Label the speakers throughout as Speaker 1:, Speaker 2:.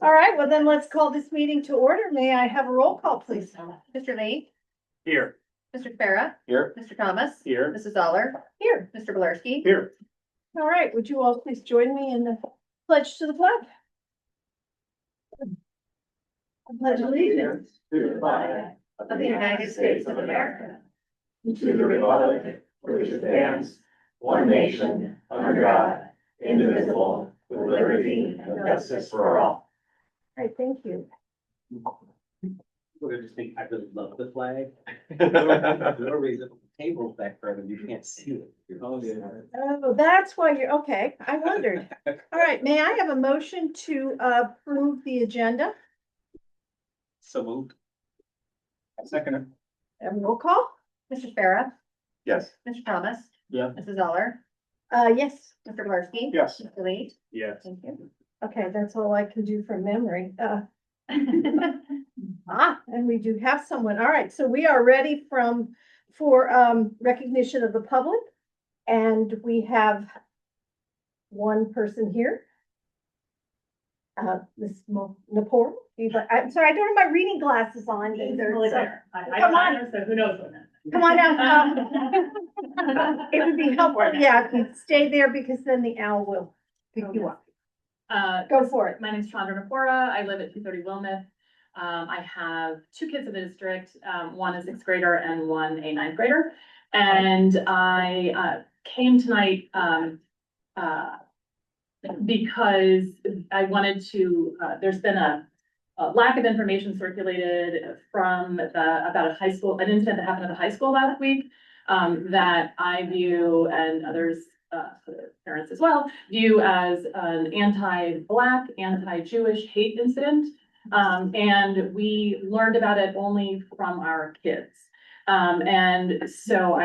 Speaker 1: All right, well then let's call this meeting to order. May I have a roll call, please?
Speaker 2: Mr. Lee,
Speaker 3: Here.
Speaker 2: Mr. Farah,
Speaker 3: Here.
Speaker 2: Mr. Thomas,
Speaker 3: Here.
Speaker 2: Mrs. Zoller,
Speaker 1: Here.
Speaker 2: Mr. Blarsky.
Speaker 3: Here.
Speaker 1: All right, would you all please join me in the pledge to the flag? I pledge allegiance
Speaker 3: To the flag
Speaker 2: of the United States of America,
Speaker 3: and to the republic for which it stands, one nation, under God, indivisible, with liberty and justice for all.
Speaker 1: All right, thank you.
Speaker 4: I just think I really love the flag. No reason, tables back further, you can't see it.
Speaker 3: Oh, yeah.
Speaker 1: Oh, that's why you're, okay, I wondered. All right, may I have a motion to approve the agenda?
Speaker 4: So moved.
Speaker 3: Second.
Speaker 1: Have a roll call?
Speaker 2: Mr. Farah,
Speaker 3: Yes.
Speaker 2: Mr. Thomas.
Speaker 3: Yeah.
Speaker 2: Mrs. Zoller,
Speaker 1: Yes.
Speaker 2: Mr. Blarsky.
Speaker 3: Yes.
Speaker 2: Mr. Lee.
Speaker 3: Yes.
Speaker 2: Thank you.
Speaker 1: Okay, that's all I can do from memory. And we do have someone. All right, so we are ready for recognition of the public. And we have one person here. Ms. Napor, I'm sorry, I don't have my reading glasses on either. so- Come on.
Speaker 2: So who knows what
Speaker 1: Come on out. It would be helpful, yeah, if you stay there because then the owl will pick you up. Go for it.
Speaker 5: My name is Chandra Napora. I live at 230 Wilmeth. I have two kids in the district. One is 6th grader and one a 9th grader. And I came tonight because I wanted to, there's been a lack of information circulated from about an incident that happened at the high school last week that I view, and others, other parents as well, view as an anti-Black, anti-Jewish hate incident. And we learned about it only from our kids. And so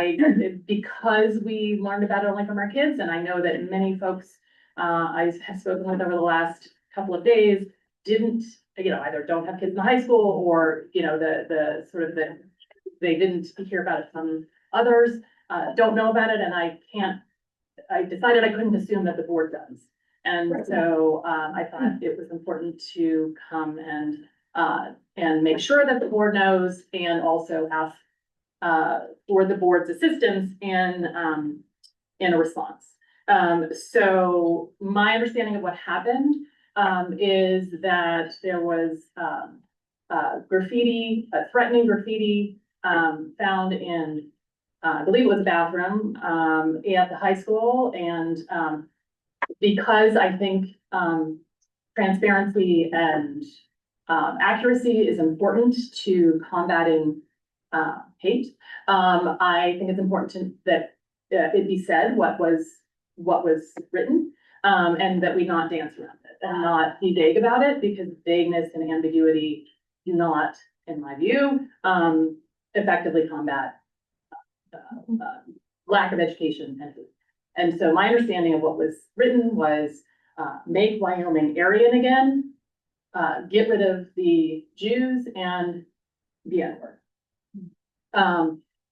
Speaker 5: because we learned about it only from our kids, and I know that many folks I have spoken with over the last couple of days didn't, either don't have kids in the high school or, they didn't hear about it from others, don't know about it, and I decided I couldn't assume that the board does. And so I thought it was important to come and make sure that the board knows, and also ask for the board's assistance in a response. So my understanding of what happened is that there was graffiti, threatening graffiti found in, I believe it was a bathroom at the high school. And because I think transparency and accuracy is important to combating hate, I think it's important that it be said what was written, and that we not dance around it and not be vague about it, because vagueness and ambiguity do not, in my view, effectively combat lack of education and hate. And so my understanding of what was written was make Wyoming Aryan again, get rid of the Jews and the N-word.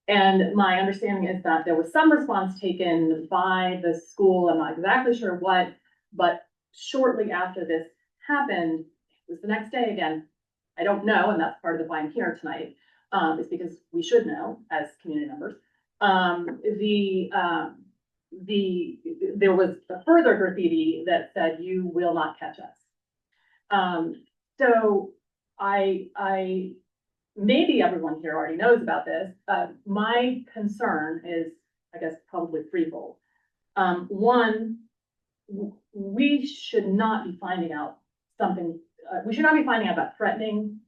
Speaker 5: And my understanding is that there was some response taken by the school. I'm not exactly sure what, but shortly after this happened, it was the next day again. I don't know, and that's part of the why I'm here tonight, is because we should know as community members. There was a further graffiti that said, "You will not catch us." So I maybe everyone here already knows about this. My concern is, I guess, probably threefold. One, we should not be finding out something, we should not be finding out about threatening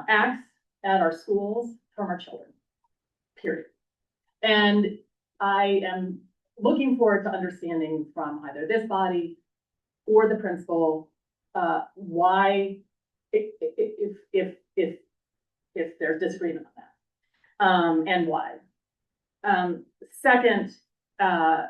Speaker 5: acts at our schools from our children, period. And I am looking forward to understanding from either this body or the principal why, if there's disagreement on that, and why. Second, I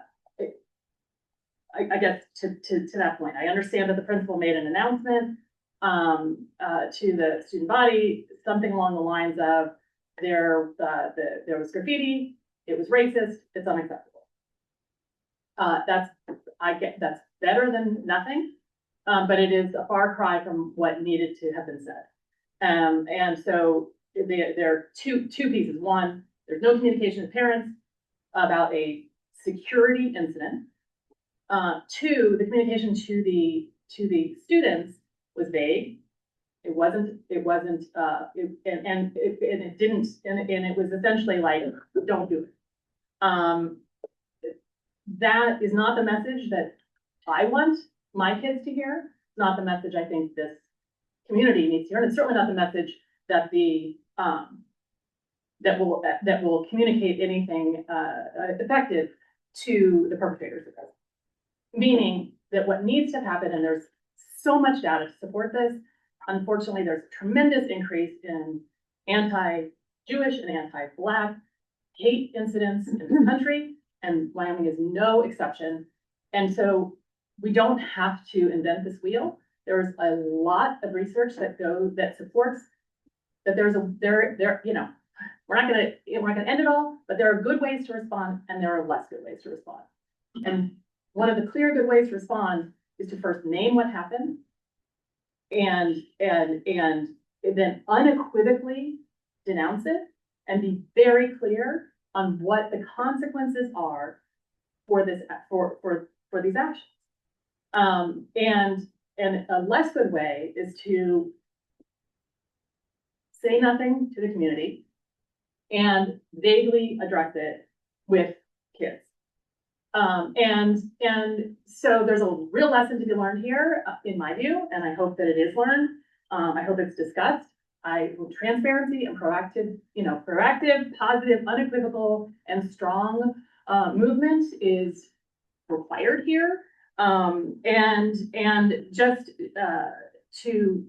Speaker 5: guess to that point, I understand that the principal made an announcement to the student body, something along the lines of there was graffiti, it was racist, it's unacceptable. That's better than nothing. but it is a far cry from what needed to have been said. And so there are two pieces. One, there's no communication with parents about a security incident. Two, the communication to the students was vague. It wasn't, it didn't, and it was essentially like, don't do it. That is not the message that I want my kids to hear. It's not the message I think this community needs to hear. And it's certainly not the message that that will communicate anything effective to the perpetrators of this. Meaning that what needs to happen, and there's so much data to support this, unfortunately, there's a tremendous increase in anti-Jewish and anti-Black hate incidents in this country, and Wyoming is no exception. And so we don't have to invent this wheel. There's a lot of research that supports that we're not gonna end it all, but there are good ways to respond and there are less good ways to respond. And one of the clear good ways to respond is to first name what happened and then unequivocally denounce it and be very clear on what the consequences are for this, for these actions. And a less good way is to say nothing to the community and vaguely address it with kids. And so there's a real lesson to be learned here, in my view, and I hope that it is learned. I hope it's discussed. Transparency and proactive, positive, unequivocal, and strong movement is required here. And just to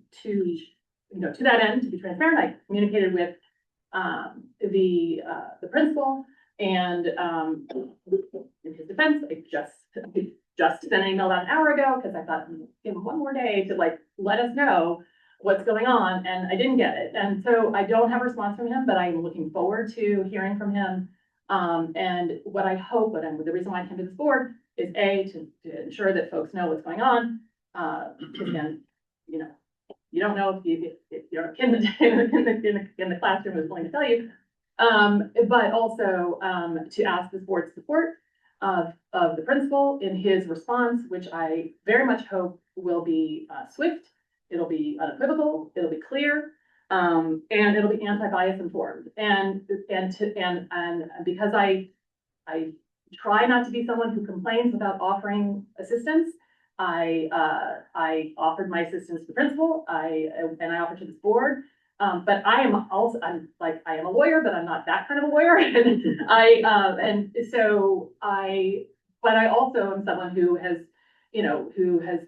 Speaker 5: that end, to be transparent, I communicated with the principal, and in his defense, I just sent an email about an hour ago because I thought, give him one more day to let us know what's going on, and I didn't get it. And so I don't have a response from him, but I'm looking forward to hearing from him. And what I hope, the reason why I came to this board is to ensure that folks know what's going on. Because again, you don't know if you're a kid in the classroom who's willing to tell you, but also to ask this board's support of the principal in his response, which I very much hope will be swift. It'll be unequivocal. It'll be clear, and it'll be anti-bias informed. And because I try not to be someone who complains without offering assistance, I offered my assistance to the principal. I offered to this board. But I am a lawyer, but I'm not that kind of a lawyer. But I also am someone who has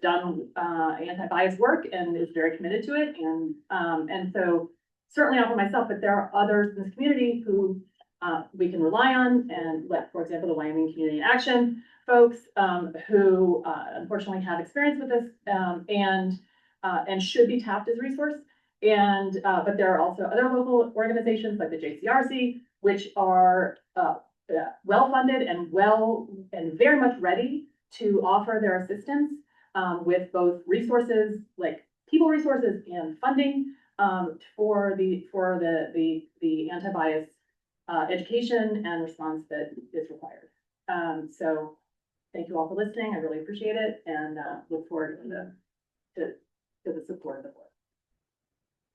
Speaker 5: done anti-bias work and is very committed to it. And so certainly not for myself, but there are others in this community who we can rely on. And for example, the Wyoming Community in Action folks who unfortunately have experience with this and should be tapped as a resource. And but there are also other local organizations like the JCRC, which are well-funded and very much ready to offer their assistance with both resources, like people resources and funding for the anti-bias education and response that is required. So thank you all for listening. I really appreciate it, and look forward to the support of the board.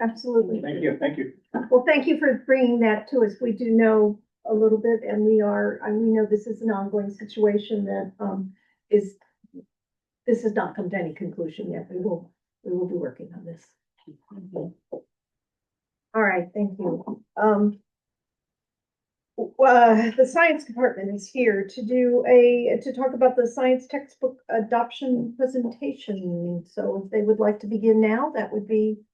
Speaker 1: Absolutely.
Speaker 3: Thank you, thank you.
Speaker 1: Well, thank you for bringing that to us. We do know a little bit, and we know this is an ongoing situation that this has not come to any conclusion yet. We will be working on this. All right, thank you. The science department is here to talk about the science textbook adoption presentation. So if they would like to begin now, that would be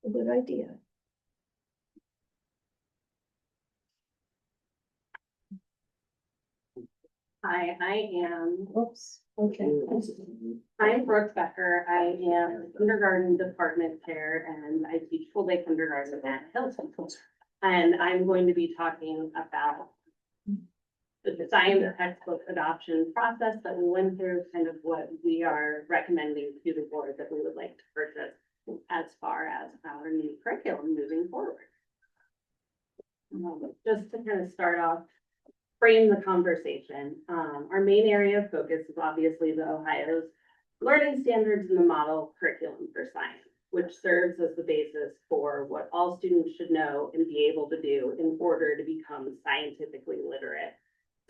Speaker 1: a good idea.
Speaker 6: Hi, I am.
Speaker 1: Oops. Okay.
Speaker 6: I'm Brooke Becker. I am kindergarten department chair and I teach full day kindergarten at Hilton. And I'm going to be talking about the science textbook adoption process that we went through, kind of what we are recommending to the board that we would like to purchase as far as our new curriculum moving forward. Just to kind of start off, frame the conversation. Our main area of focus is obviously the Ohio's learning standards and the model curriculum for science, which serves as the basis for what all students should know and be able to do in order to become scientifically literate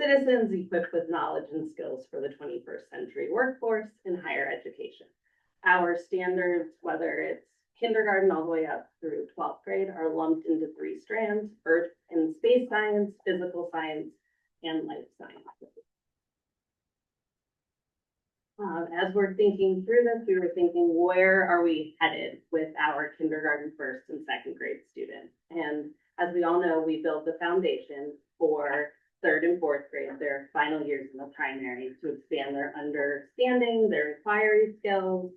Speaker 6: citizens equipped with knowledge and skills for the 21st century workforce and higher education. Our standards, whether it's kindergarten all the way up through 12th grade, are lumped into 3 strands: earth and space science, physical science, and life sciences. As we're thinking through this, we were thinking, where are we headed with our kindergarten, first and second grade students? And as we all know, we build the foundation for 3rd and 4th grade, their final years in the primary, to expand their understanding, their inquiry skills.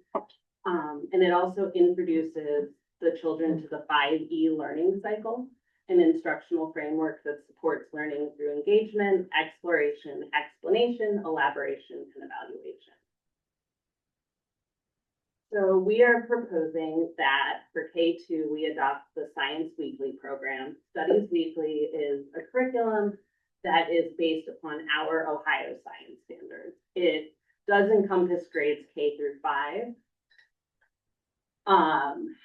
Speaker 6: And it also introduces the children to the 5E learning cycle, an instructional framework that supports learning through engagement, exploration, explanation, elaboration, and evaluation. So we are proposing that for K2, we adopt the Science Weekly program. Studies Weekly is a curriculum that is based upon our Ohio science standards. It does encompass grades K through 5.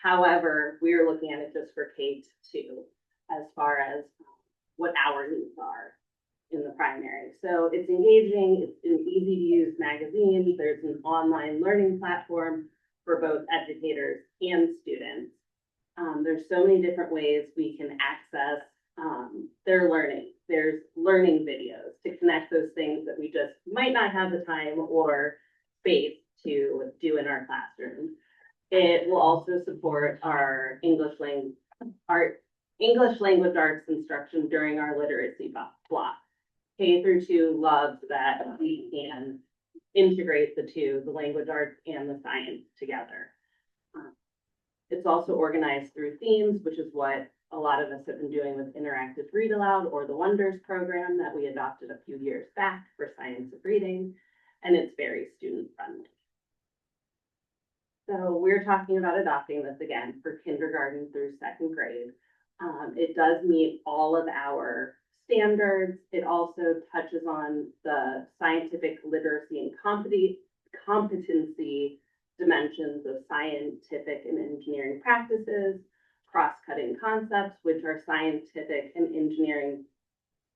Speaker 6: However, we're looking at it just for K2 as far as what our needs are in the primary. So it's engaging, it's an easy to use magazine, there's an online learning platform for both educators and students. There's so many different ways we can access their learning. There's learning videos to connect those things that we just might not have the time or space to do in our classrooms. It will also support our English language arts instruction during our literacy block. K through 2 loves that we can integrate the two, the language arts and the science, together. It's also organized through themes, which is what a lot of us have been doing with Interactive Read Aloud, or the Wonders program that we adopted a few years back for science of reading, and it's very student friendly. So we're talking about adopting this again for kindergarten through 2nd grade. It does meet all of our standards. It also touches on the scientific literacy and competency dimensions of scientific and engineering practices, cross-cutting concepts, which are scientific and engineering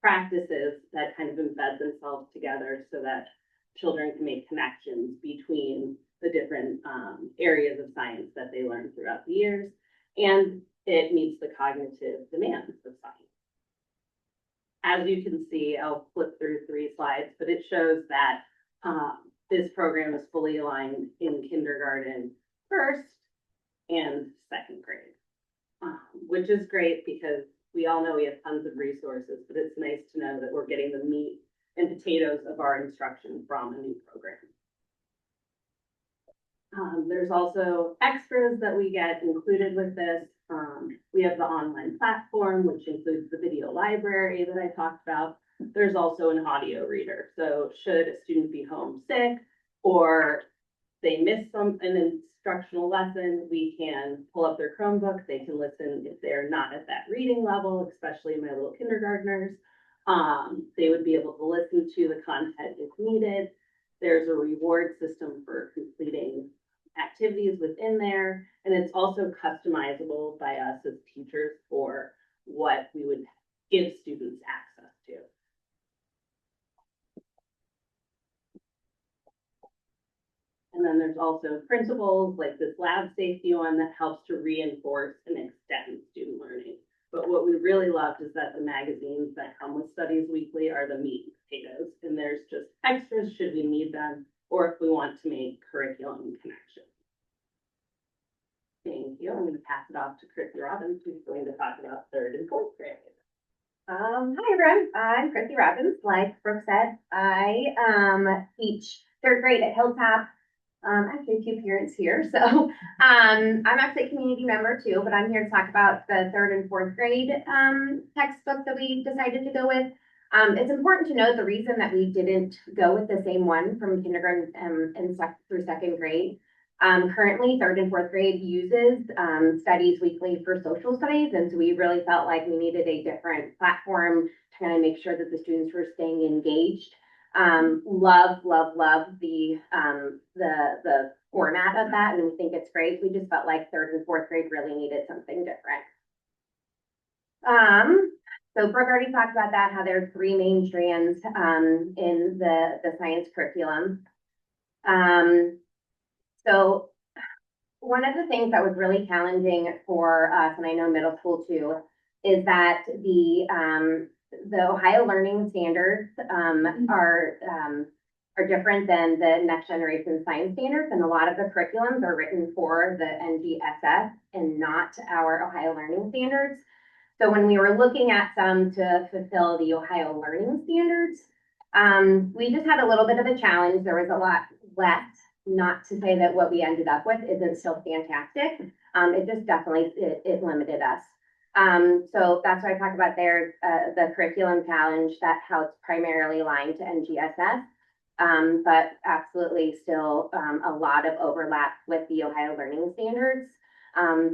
Speaker 6: practices that kind of embed themselves together so that children can make connections between the different areas of science that they learn throughout the years, and it meets the cognitive demands of science. As you can see, I'll flip through 3 slides, but it shows that this program is fully aligned in kindergarten, 1st and 2nd grade, which is great because we all know we have tons of resources, but it's nice to know that we're getting the meat and potatoes of our instruction from a new program. There's also extras that we get included with this. We have the online platform, which includes the video library that I talked about. There's also an audio reader. So should a student be home sick or they miss an instructional lesson, we can pull up their Chromebook. They can listen if they're not at that reading level, especially my little kindergartners. They would be able to listen to the content if needed. There's a reward system for completing activities within there, and it's also customizable by us as teachers for what we would give students access to. And then there's also principles like this lab safety one that helps to reinforce and extend student learning. But what we really loved is that the magazines that come with Studies Weekly are the meat and potatoes, and there's just extras should we need them, or if we want to make curriculum connections. Thank you. I'm going to pass it off to Chrissy Robbins, who's going to talk about 3rd and 4th grade.
Speaker 2: Hi everyone, I'm Chrissy Robbins. Like Brooke said, I teach 3rd grade at Hilltop. Actually, a few parents here, so I'm actually a community member too, but I'm here to talk about the 3rd and 4th grade textbook that we decided to go with. It's important to note the reason that we didn't go with the same one from kindergarten through second grade. Currently, third and fourth grade uses studies weekly for social studies, and so we really felt like we needed a different platform to kind of make sure that the students were staying engaged. Love the format of that, and we think it's great. We just felt like third and fourth grade really needed something different. So Brooke already talked about that, how there are three main strands in the science curriculum. So one of the things that was really challenging for us, and I know middle school too, is that the Ohio Learning Standards are different than the next generation science standards, and a lot of the curriculums are written for the NGSS and not our Ohio Learning Standards. So when we were looking at some to fulfill the Ohio Learning Standards, we just had a little bit of a challenge. There was a lot less, not to say that what we ended up with isn't still fantastic. It just definitely, it limited us. So that's why I talk about there, the curriculum challenge, that how it's primarily aligned to NGSS, but absolutely still a lot of overlap with the Ohio Learning Standards.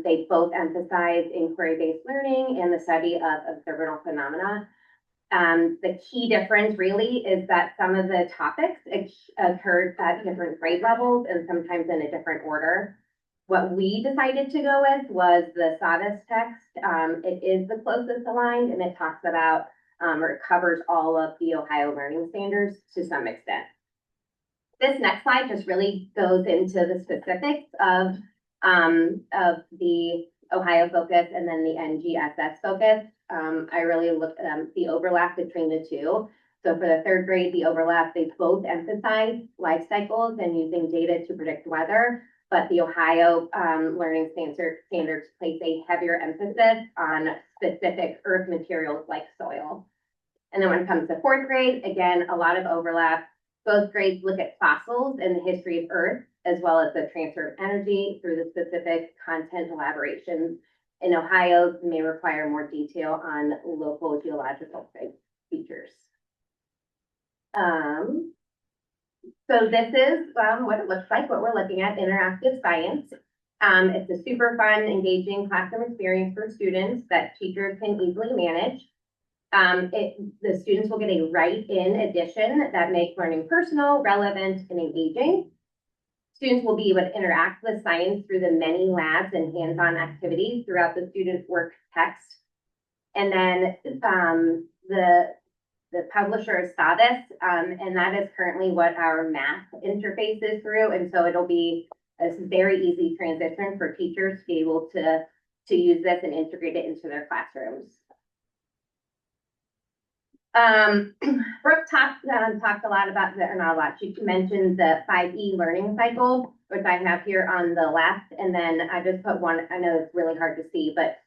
Speaker 2: They both emphasize inquiry-based learning and the study of observable phenomena. The key difference really is that some of the topics occurred at different grade levels and sometimes in a different order. What we decided to go with was the SAVIS text. It is the closest aligned, and it talks about or it covers all of the Ohio Learning Standards to some extent. This next slide just really goes into the specifics of the Ohio focus and then the NGSS focus. I really looked at the overlap between the two. So for the third grade, the overlap, they both emphasize life cycles and using data to predict weather, but the Ohio Learning Standards place a heavier emphasis on specific earth materials like soil. And then when it comes to fourth grade, again, a lot of overlap. Both grades look at fossils and the history of Earth, as well as the transfer of energy through the specific content elaborations. In Ohio, may require more detail on local geological features. So this is what it looks like, what we're looking at, interactive science. It's a super fun, engaging classroom experience for students that teachers can easily manage. The students will get a write-in edition that makes learning personal, relevant, and engaging. Students will be able to interact with science through the many labs and hands-on activities throughout the student work text. And then the publisher is SAVIS, and that is currently what our math interface is through. And so it'll be a very easy transition for teachers to be able to use this and integrate it into their classrooms. Brooke talked a lot about or not a lot. She mentioned the 5E learning cycle, which I have here on the left, and then I just put one. I know it's really hard to see, but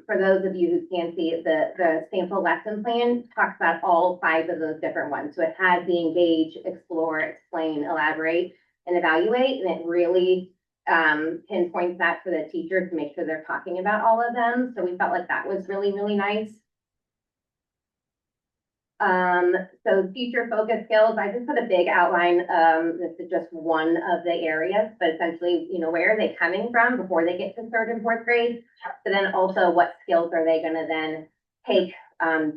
Speaker 2: for those of you who can see it, the sample lesson plan talks about all 5 of those different ones. So it has the engage, explore, explain, elaborate, and evaluate, and it really pinpoints that for the teachers to make sure they're talking about all of them. So we felt like that was really, really nice. So future focus skills, I just put a big outline. This is just one of the areas, but essentially, you know, where are they coming from before they get to third and fourth grade? But then also what skills are they going to then take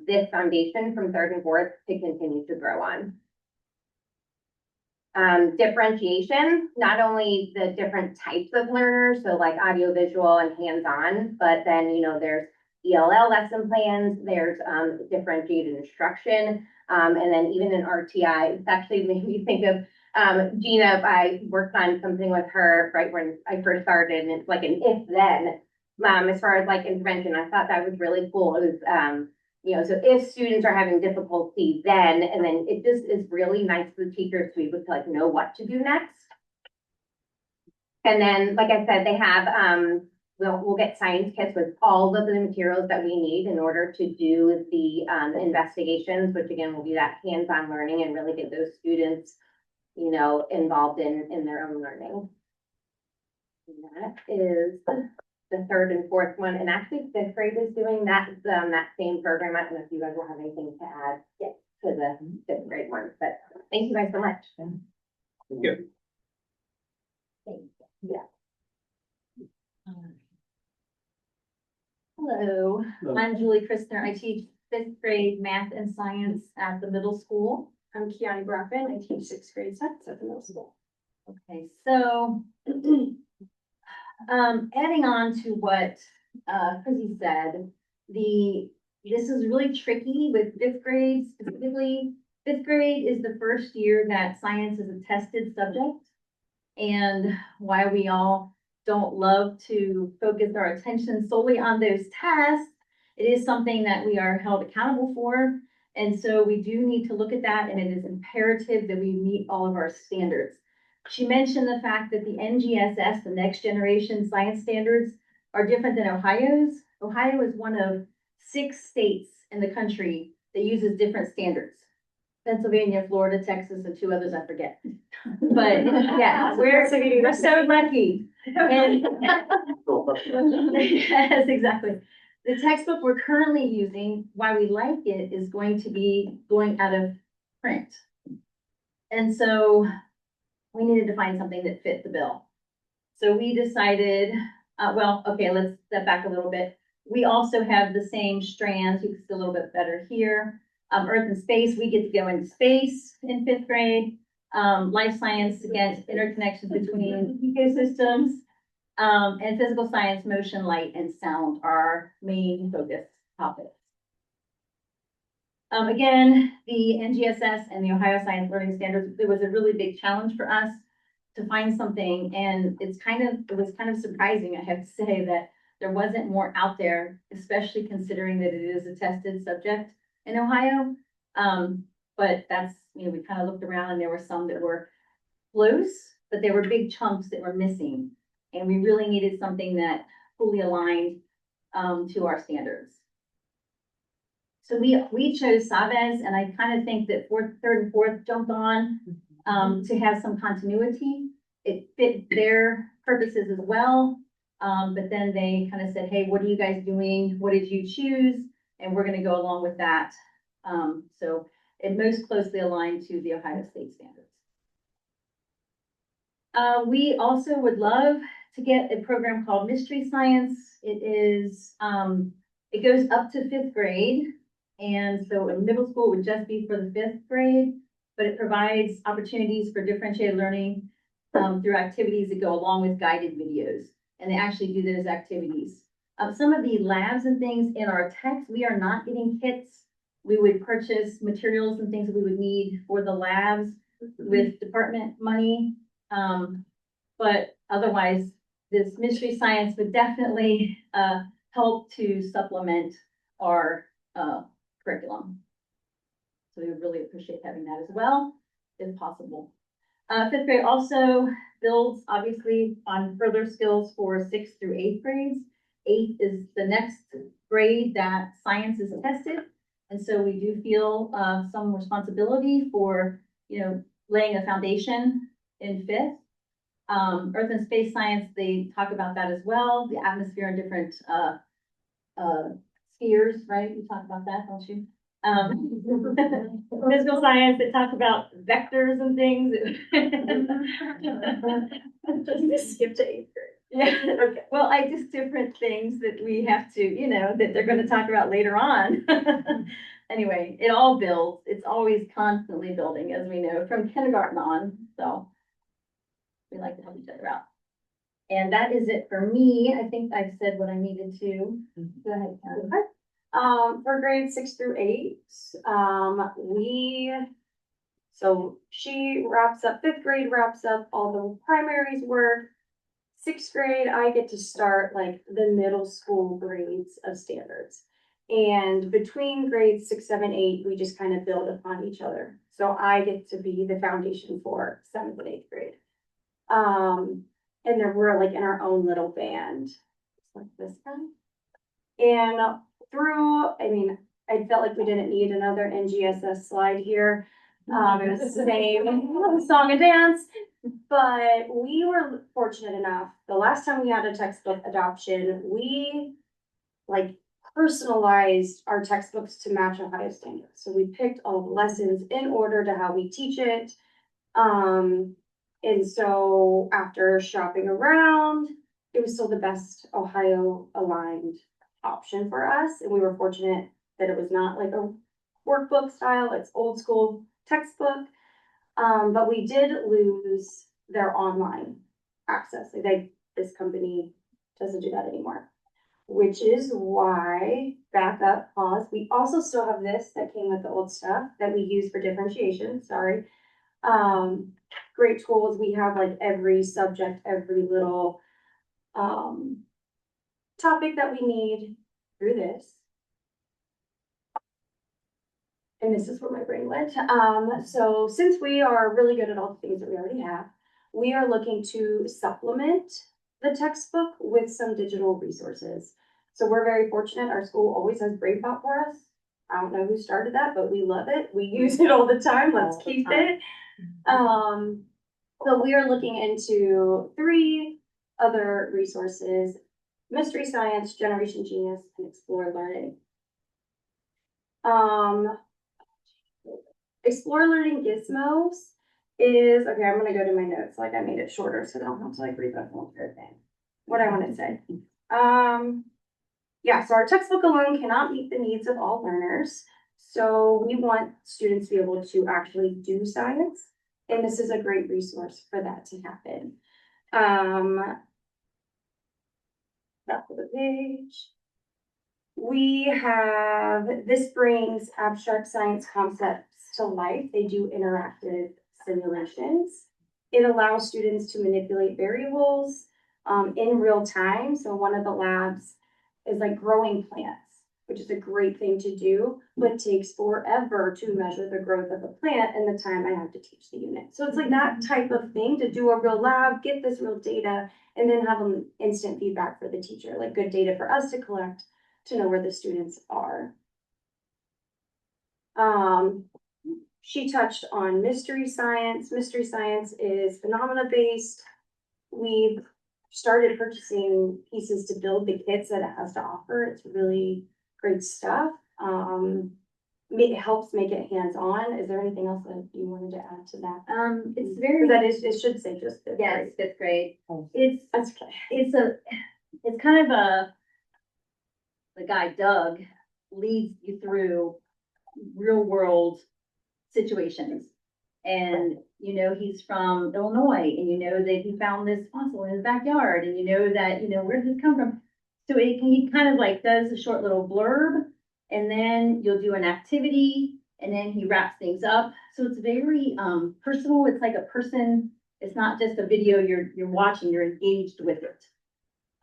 Speaker 2: this foundation from third and fourth to continue to grow on? Differentiation, not only the different types of learners, so like audiovisual and hands-on, but then, you know, there's ELL lesson plans, there's differentiated instruction, and then even in RTI, it's actually made me think of Gina. I worked on something with her right when I first started, and it's like an if-then, as far as like intervention. I thought that was really cool. It was, you know, so if students are having difficulty then, and then it just is really nice for the teachers to be able to like know what to do next. And then, like I said, they have, we'll get science kits with all of the materials that we need in order to do the investigations, which again will be that hands-on learning and really get those students, you know, involved in their own learning. And that is the third and fourth one, and actually fifth grade is doing that, that same program. I don't know if you guys will have anything to add to the fifth grade one, but thank you guys so much.
Speaker 4: Thank you.
Speaker 7: Hello, I'm Julie Christner. I teach fifth grade math and science at the middle school.
Speaker 8: I'm Kiani Brockman. I teach sixth grade science at the middle school.
Speaker 7: Okay, so adding on to what Chrissy said, this is really tricky with fifth grade specifically. Fifth grade is the first year that science is a tested subject. And while we all don't love to focus our attention solely on those tests, it is something that we are held accountable for. And so we do need to look at that, and it is imperative that we meet all of our standards. She mentioned the fact that the NGSS, the Next Generation Science Standards, are different than Ohio's. Ohio is one of 6 states in the country that uses different standards. Pennsylvania, Florida, Texas, and 2 others I forget. But yeah, we're so lucky. And yes, exactly. The textbook we're currently using, why we like it, is going to be going out of print. And so we needed to find something that fit the bill. So we decided, let's step back a little bit. We also have the same strands. You can see a little bit better here. Earth and space, we get to go into space in fifth grade. Life science, again, interconnections between ecosystems. And physical science, motion, light, and sound are our main focus topics. Again, the NGSS and the Ohio Science Learning Standards, it was a really big challenge for us to find something, and it was kind of surprising, I have to say, that there wasn't more out there, especially considering that it is a tested subject in Ohio. But that's, we kind of looked around and there were some that were close, but there were big chunks that were missing. And we really needed something that fully aligned to our standards. So we chose Savez, and I kind of think that third and fourth jumped on to have some continuity. It fit their purposes as well. But then they kind of said, hey, what are you guys doing? What did you choose? And we're going to go along with that. So it most closely aligned to the Ohio State standards. We also would love to get a program called Mystery Science. It goes up to fifth grade. And so in middle school would just be for the fifth grade, but it provides opportunities for differentiated learning through activities that go along with guided videos. And they actually do those activities. Some of the labs and things in our text, we are not getting kits. We would purchase materials and things that we would need for the labs with department money. But otherwise, this Mystery Science would definitely help to supplement our curriculum. So we would really appreciate having that as well, if possible. Fifth grade also builds obviously on further skills for 6th through 8th grades. 8th is the next grade that science is tested. And so we do feel some responsibility for, laying a foundation in 5th. Earth and space science, they talk about that as well. The atmosphere and different spheres, right? You talk about that, don't you? Physical science, they talk about vectors and things.
Speaker 8: Just skip to 8th grade.
Speaker 7: Yeah, okay. Well, just different things that we have to, that they're going to talk about later on. Anyway, it all builds. It's always constantly building, as we know, from kindergarten on. So we like to help each other out. And that is it for me. I think I've said what I needed to. Go ahead, Karen.
Speaker 8: For grades 6 through 8, so she wraps up, 5th grade wraps up all the primaries work. 6th grade, I get to start like the middle school grades of standards. And between grades 6, 7, 8, we just kind of build upon each other. So I get to be the foundation for 7th and 8th grade. And then we're like in our own little band, like this guy. And I felt like we didn't need another NGSS slide here. It was the same song and dance. But we were fortunate enough, the last time we had a textbook adoption, we like personalized our textbooks to match Ohio standards. So we picked all the lessons in order to how we teach it. And so after shopping around, it was still the best Ohio aligned option for us. And we were fortunate that it was not like a workbook style, it's old school textbook. But we did lose their online access. This company doesn't do that anymore, which is why, back up, pause. We also still have this that came with the old stuff that we use for differentiation, sorry. Great tools. We have like every subject, every little, topic that we need through this. And this is where my brain went. So since we are really good at all the things that we already have, we are looking to supplement the textbook with some digital resources. So we're very fortunate. Our school always has BrainPop for us. I don't know who started that, but we love it. We use it all the time. Let's keep it. So we are looking into 3 other resources: Mystery Science, Generation Genius, and Explore Learning. Explore Learning Gizmos is, okay, I'm gonna go to my notes, like I made it shorter so I don't have to like read the whole entire thing. What I wanna say. Yeah, so our textbook alone cannot meet the needs of all learners. So we want students to be able to actually do science. And this is a great resource for that to happen. Back to the page. We have, this brings abstract science concepts to life. They do interactive simulations. It allows students to manipulate variables in real time. So one of the labs is like growing plants, which is a great thing to do, but takes forever to measure the growth of a plant in the time I have to teach the unit. So it's like that type of thing to do a real lab, get this real data, and then have an instant feedback for the teacher, like good data for us to collect to know where the students are. She touched on mystery science. Mystery science is phenomena-based. We've started purchasing pieces to build the kits that it has to offer. It's really great stuff. It helps make it hands-on. Is there anything else that you wanted to add to that?
Speaker 7: It's very,
Speaker 8: That is, it should say just fifth
Speaker 7: yeah,
Speaker 8: grade.
Speaker 7: it's 5th grade.
Speaker 8: Oh.
Speaker 7: It's,
Speaker 8: That's okay.
Speaker 7: it's kind of the guy Doug leads you through real world situations. And you know, he's from Illinois, and you know that he found this fossil in his backyard, and you know that, you know, where did this come from? So he kind of like does a short little blurb, and then you'll do an activity, and then he wraps things up. So it's very personal. It's like a person, it's not just a video you're watching, you're engaged with it.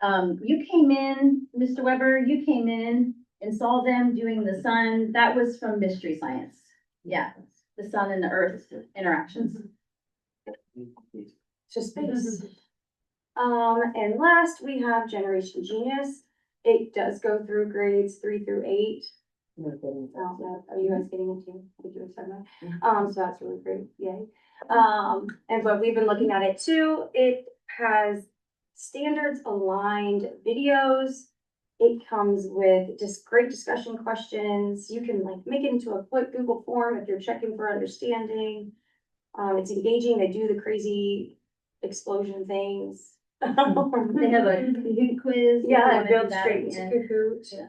Speaker 7: You came in, Mr. Weber, you came in and saw them doing the sun. That was from Mystery Science. Yeah, the sun and the earth interactions.
Speaker 8: Just space. And last we have Generation Genius. It does go through grades 3 through 8. I don't know, are you guys getting into? I think you were talking about. So that's really great, yay. And but we've been looking at it too. It has standards aligned videos. It comes with just great discussion questions. You can like make it into a quick Google form if you're checking for understanding. It's engaging. They do the crazy explosion things.
Speaker 7: They have a Kahoot quiz.
Speaker 8: Yeah,
Speaker 7: if
Speaker 8: it
Speaker 7: you
Speaker 8: builds
Speaker 7: wanna do that
Speaker 8: straight
Speaker 7: at
Speaker 8: into
Speaker 7: the end.
Speaker 8: Kahoot.
Speaker 7: Yeah.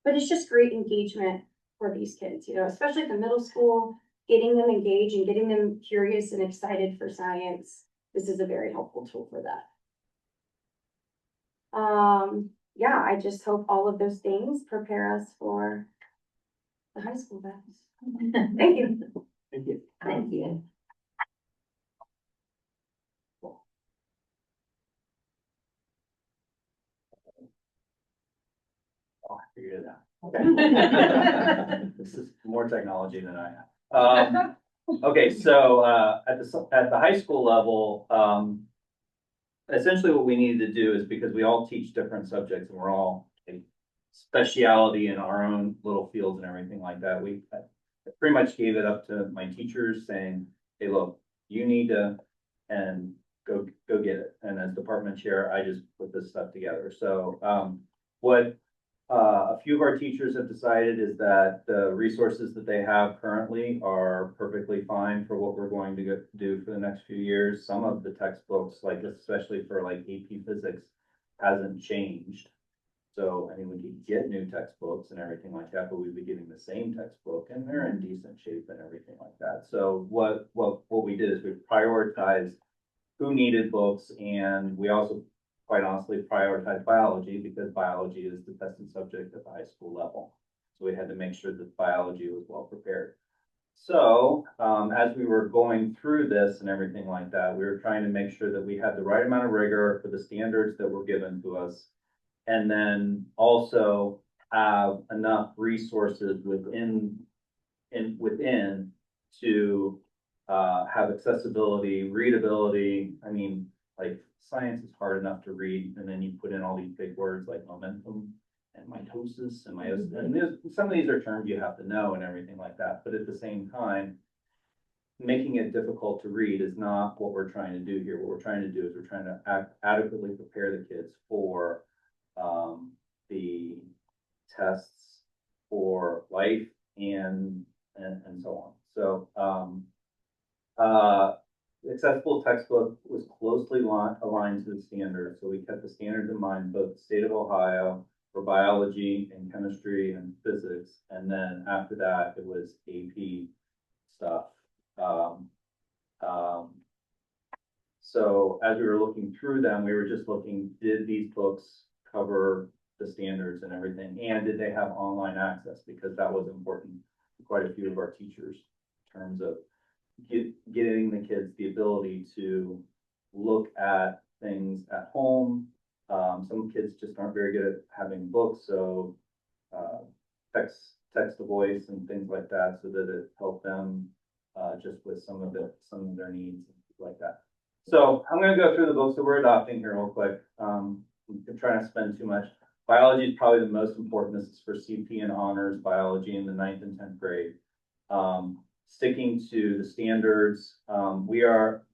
Speaker 8: But it's just great engagement for these kids, you know, especially at the middle school, getting them engaged and getting them curious and excited for science. This is a very helpful tool for that. Yeah, I just hope all of those things prepare us for the high school vows. Thank you.
Speaker 4: Thank you.
Speaker 7: Thank you.
Speaker 3: Oh, I figured it out. Okay. This is more technology than I have. Okay, so at the high school level, essentially what we needed to do is, because we all teach different subjects and we're all a speciality in our own little fields and everything like that, I pretty much gave it up to my teachers saying, hey, look, you need to, and go get it. And as department chair, I just put this stuff together. So, what a few of our teachers have decided is that the resources that they have currently are perfectly fine for what we're going to do for the next few years. Some of the textbooks, like especially for like AP Physics, hasn't changed. So, I mean, we could get new textbooks and everything like that, but we'd be getting the same textbook and they're in decent shape and everything like that. So what we did is we prioritized who needed books, and we also quite honestly prioritized biology because biology is the tested subject at the high school level. So we had to make sure that biology was well prepared. So as we were going through this and everything like that, we were trying to make sure that we had the right amount of rigor for the standards that were given to us, and then also have enough resources within to have accessibility, readability. I mean, like science is hard enough to read, and then you put in all these big words like momentum and mitosis and meiosis. And some of these are terms you have to know and everything like that. But at the same time, making it difficult to read is not what we're trying to do here. What we're trying to do is we're trying to adequately prepare the kids for the tests for life and so on. So accessible textbook was closely aligned to the standards. So we kept the standards in mind, both the state of Ohio for biology and chemistry and physics. And then after that, it was AP stuff. So as we were looking through them, we were just looking, did these books cover the standards and everything? And did they have online access? Because that was important to quite a few of our teachers in terms of getting the kids the ability to look at things at home. Some kids just aren't very good at having books, so text to voice and things like that, so that it helped them just with some of their needs and things like that. So I'm going to go through the books that we're adopting here real quick. I'm trying to spend too much. Biology is probably the most important. This is for CP and honors biology in the 9th and 10th grade. Sticking to the standards,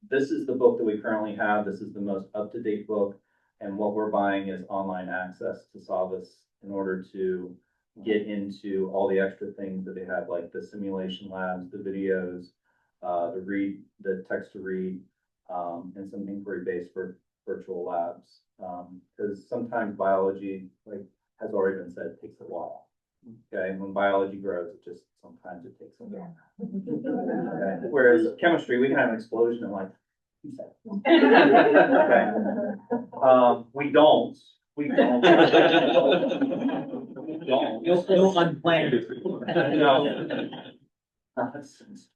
Speaker 3: this is the book that we currently have. This is the most up-to-date book. And what we're buying is online access to Savas in order to get into all the extra things that they have, like the simulation labs, the videos, the text to read, and some inquiry-based for virtual labs. Because sometimes biology, like has already been said, takes a while. Okay, when biology grows, sometimes it takes a while. Okay. Whereas chemistry, we can have an explosion in like 2 seconds. Okay. We don't. We don't.
Speaker 4: You'll unplanned it.
Speaker 3: No. Nonsense.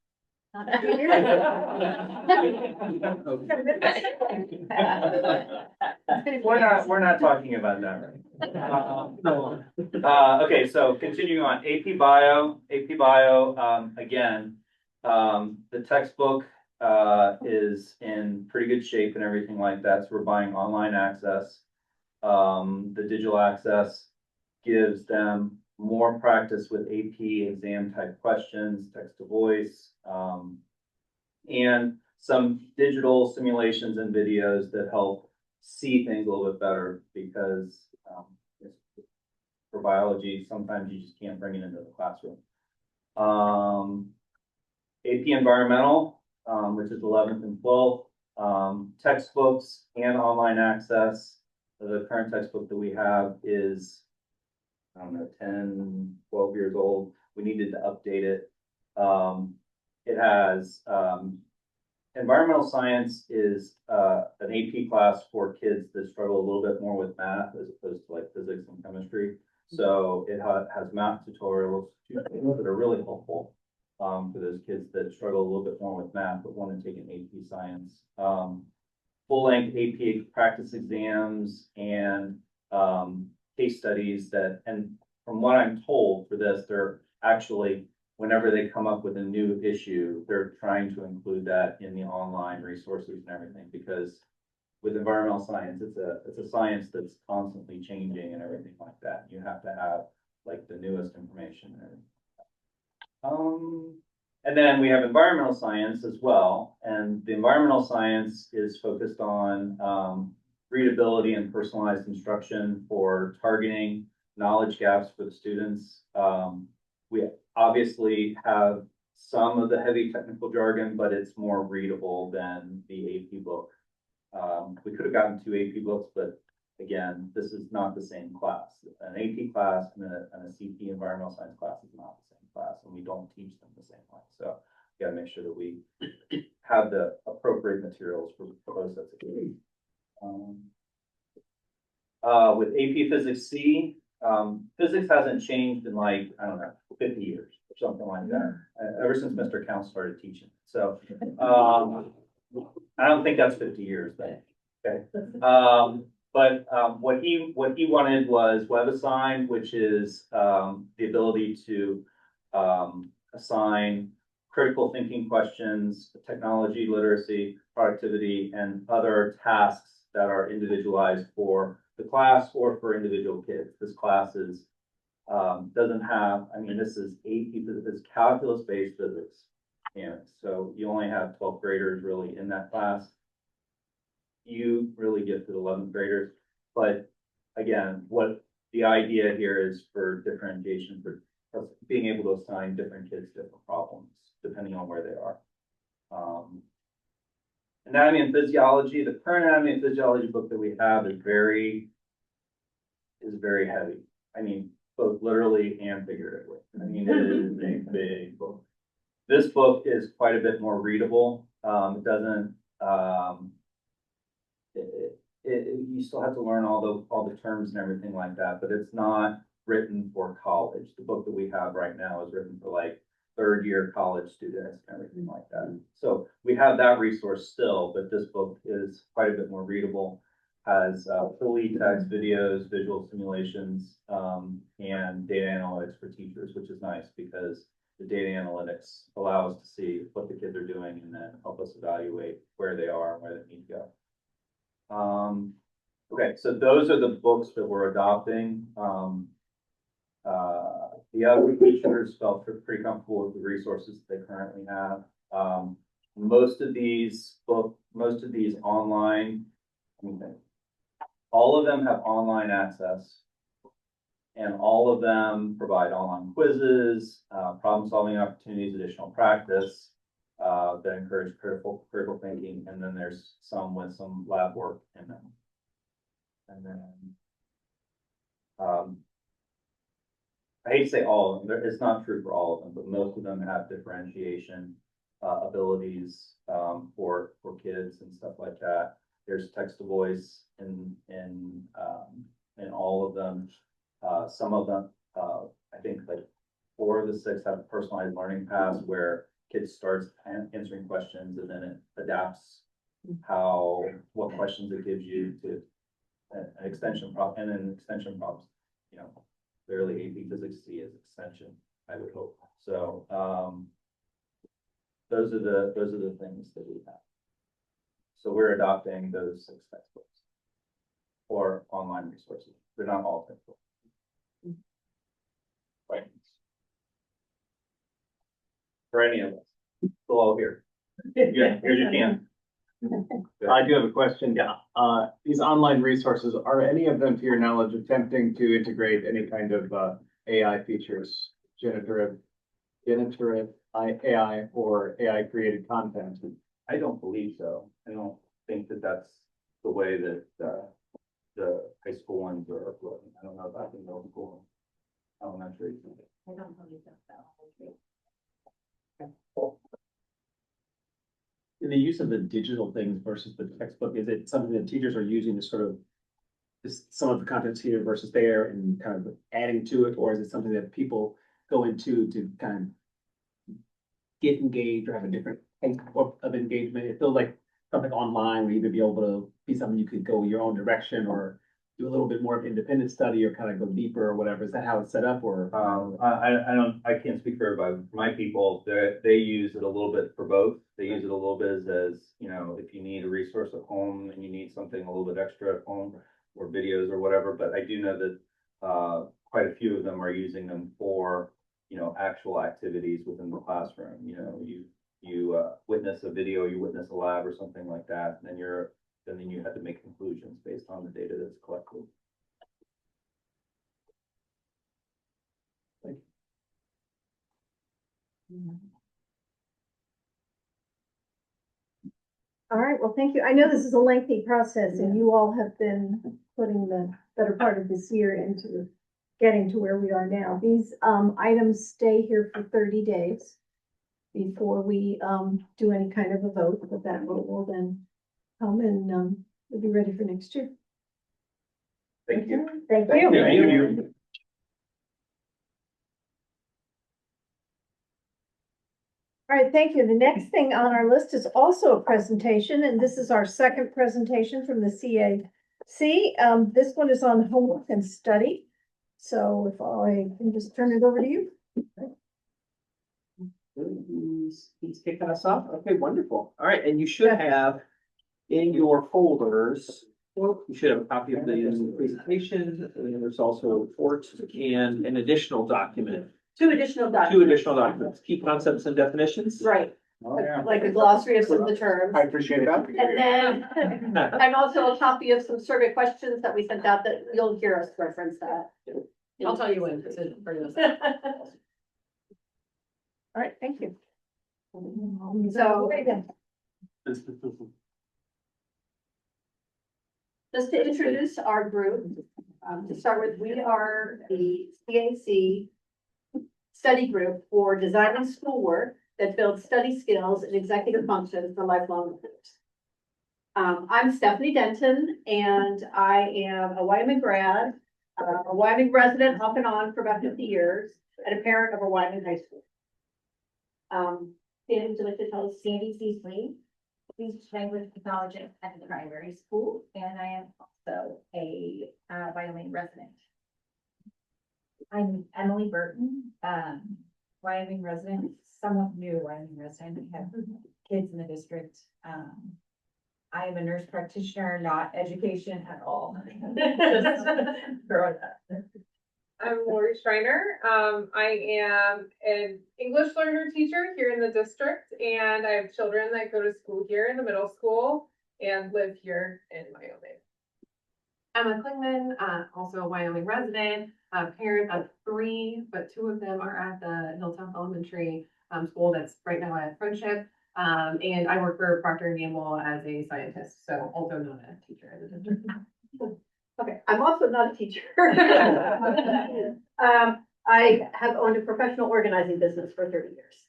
Speaker 3: We're not talking about that right. Okay, so continuing on, AP Bio, again, the textbook is in pretty good shape and everything like that. So we're buying online access. The digital access gives them more practice with AP exam type questions, text to voice, and some digital simulations and videos that help see things a little bit better, because for biology, sometimes you just can't bring it into the classroom. AP Environmental, which is 11th and 12th, textbooks and online access. The current textbook that we have is, I don't know, 10, 12 years old. We needed to update it. It has environmental science is an AP class for kids that struggle a little bit more with math as opposed to like physics and chemistry. So it has math tutorials that are really helpful for those kids that struggle a little bit more with math but want to take an AP science. Full-length AP practice exams and case studies and from what I'm told for this, they're actually, whenever they come up with a new issue, they're trying to include that in the online resources and everything, because with environmental science, it's a science that's constantly changing and everything like that. You have to have like the newest information. And then we have environmental science as well, and the environmental science is focused on readability and personalized instruction for targeting knowledge gaps for the students. We obviously have some of the heavy technical jargon, but it's more readable than the AP book. We could have gotten 2 AP books, but again, this is not the same class. An AP class and a CP environmental science class is not the same class, and we don't teach them the same way. So we gotta make sure that we have the appropriate materials for those sets of kids. With AP Physics C, physics hasn't changed in like, I don't know, 50 years or something like that, ever since Mr. Count started teaching. So I don't think that's 50 years, but okay. What he wanted was WebAssign, which is the ability to assign critical thinking questions, technology literacy, productivity, and other tasks that are individualized for the class or for individual kids. This class is doesn't have, I mean, this is AP, this is calculus-based physics. And so you only have 12th graders really in that class. You really get to the 11th graders. But again, what the idea here is for differentiation, for being able to assign different kids different problems, depending on where they are. Anatomy and physiology, the current anatomy and physiology book that we have is very heavy. I mean, both literally and figuratively. I mean, it is a big book. This book is quite a bit more readable. It doesn't, you still have to learn all the terms and everything like that, but it's not written for college. The book that we have right now is written for like 3rd year college students and everything like that. So we have that resource still, but this book is quite a bit more readable, has fully text videos, visual simulations, and data analytics for teachers, which is nice because the data analytics allow us to see what the kids are doing and then help us evaluate where they are and where they need to go. Okay, so those are the books that we're adopting. The other teachers felt pretty comfortable with the resources they currently have. Most of these online, all of them have online access, and all of them provide online quizzes, problem-solving opportunities, additional practice that encourage critical thinking, and then there's some with some lab work in them. And then I hate to say all of them, it's not true for all of them, but most of them have differentiation abilities for kids and stuff like that. There's text to voice in all of them. Some of them, I think like 4 of the 6 have personalized learning paths where kids starts answering questions and then it adapts what questions it gives you to an extension problem, and then extension problems, clearly AP Physics C is extension, I would hope. So those are the things that we have. So we're adopting those 6 textbooks or online resources. They're not all textbooks. Right. For any of us, we'll all here. Yeah, here's your can.
Speaker 9: I do have a question. Yeah. These online resources, are any of them, to your knowledge, attempting to integrate any kind of AI features, generative AI or AI created content?
Speaker 3: I don't believe so. I don't think that that's the way that the high school ones are looking. I don't know about the middle school, elementary.
Speaker 7: I don't believe that's
Speaker 4: In the use of the digital things versus the textbook, is it something that teachers are using to sort of some of the content's here versus there and kind of adding to it, or is it something that people go into to kind of get engaged or have a different type of engagement? It feels like something online would either be able to be something you could go your own direction or do a little bit more of independent study or kind of go deeper or whatever. Is that how it's set up, or?
Speaker 3: I can't speak for everybody. My people, they use it a little bit for both. They use it a little bit as if you need a resource at home and you need something a little bit extra at home or videos or whatever. But I do know that quite a few of them are using them for actual activities within the classroom, you witness a video, you witness a lab or something like that, and then you have to make conclusions based on the data that's collected.
Speaker 1: All right, well, thank you. I know this is a lengthy process and you all have been putting the better part of this year into getting to where we are now. These items stay here for 30 days before we do any kind of a vote, but that vote will then come and we'll be ready for next year.
Speaker 3: Thank you.
Speaker 1: Thank
Speaker 3: Thank
Speaker 1: you.
Speaker 3: you.
Speaker 1: All right, thank you. The next thing on our list is also a presentation, and this is our second presentation from the CAC. This one is on homework and study. So if I can just turn it over to you.
Speaker 4: He's kicking us off. Okay, wonderful. All right, and you should have in your folders, you should have a copy of the presentation, and there's also a report and an additional document.
Speaker 7: Two additional
Speaker 4: Two
Speaker 7: documents.
Speaker 4: additional documents, key concepts and definitions.
Speaker 7: Right,
Speaker 3: Oh, yeah.
Speaker 7: like a glossary of some of the terms.
Speaker 9: I appreciate that.
Speaker 7: And then, and also a copy of some survey questions that we sent out that you'll hear us reference that.
Speaker 5: I'll tell you when to bring those.
Speaker 1: All right, thank you.
Speaker 7: So, just to introduce our group, to start with, we are the CAC study group for designing schoolwork that builds study skills and executive functions for lifelong learners. I'm Stephanie Denton, and I am a Wyoming grad, a Wyoming resident off and on for about 50 years, and a parent of a Wyoming high school.
Speaker 10: Sandy, would you like to tell us? Sandy Cecily, speech language pathologist at the primary school, and I am also a Wyoming resident. I'm Emily Burton, Wyoming resident, somewhat new Wyoming resident. I have kids in the district. I am a nurse practitioner, not education at all. Just throw it out there.
Speaker 11: I'm Lori Schreiner. I am an English learner teacher here in the district, and I have children that go to school here in the middle school and live here in Wyoming.
Speaker 12: Emma Klingman, also a Wyoming resident, a parent of 3, but 2 of them are at the Hilltop Elementary school that's right now at Friendship. And I work for Procter & Gamble as a scientist, so also not a teacher in the district.
Speaker 7: Okay, I'm also not a teacher. I have owned a professional organizing business for 30 years.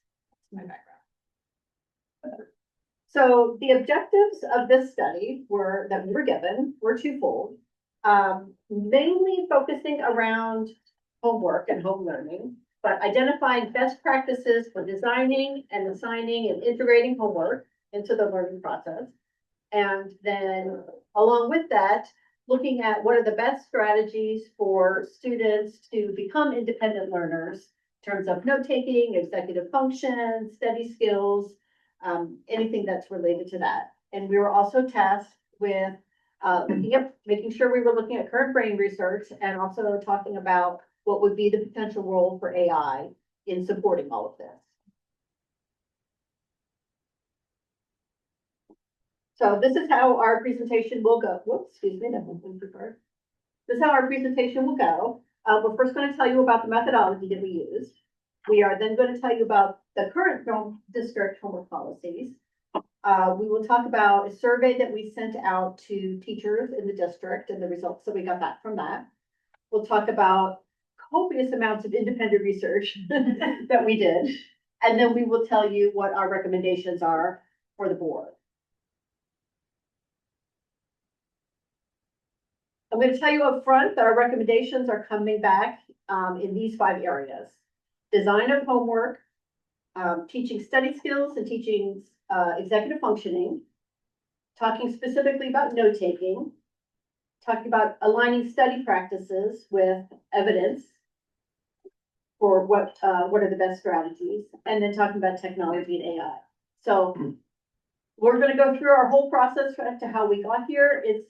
Speaker 7: That's my background. So the objectives of this study that we were given were twofold. Mainly focusing around homework and home learning, but identifying best practices for designing and assigning and integrating homework into the learning process. And then along with that, looking at what are the best strategies for students to become independent learners in terms of note-taking, executive function, study skills, anything that's related to that. And we were also tasked with making sure we were looking at current brain research and also talking about what would be the potential role for AI in supporting all of this. So this is how our presentation will go. Whoops, excuse me, that one went too far. This is how our presentation will go. We're first going to tell you about the methodology that we used. We are then going to tell you about the current district homework policies. We will talk about a survey that we sent out to teachers in the district and the results that we got back from that. We'll talk about copious amounts of independent research that we did. And then we will tell you what our recommendations are for the board. I'm going to tell you up front that our recommendations are coming back in these 5 areas. Design of homework, teaching study skills and teaching executive functioning, talking specifically about note-taking, talking about aligning study practices with evidence for what are the best strategies, and then talking about technology and AI. So we're going to go through our whole process to how we got here. It's,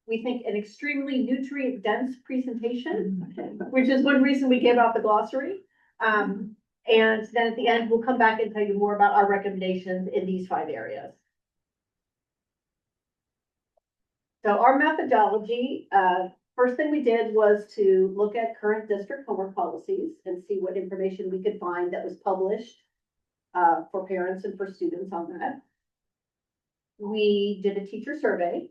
Speaker 7: we think, an extremely nutrient-dense presentation, which is one reason we gave out the glossary.
Speaker 1: And then at the end, we'll come back and tell you more about our recommendations in these 5 areas. So our methodology, first thing we did was to look at current district homework policies and see what information we could find that was published for parents and for students on that. We did a teacher survey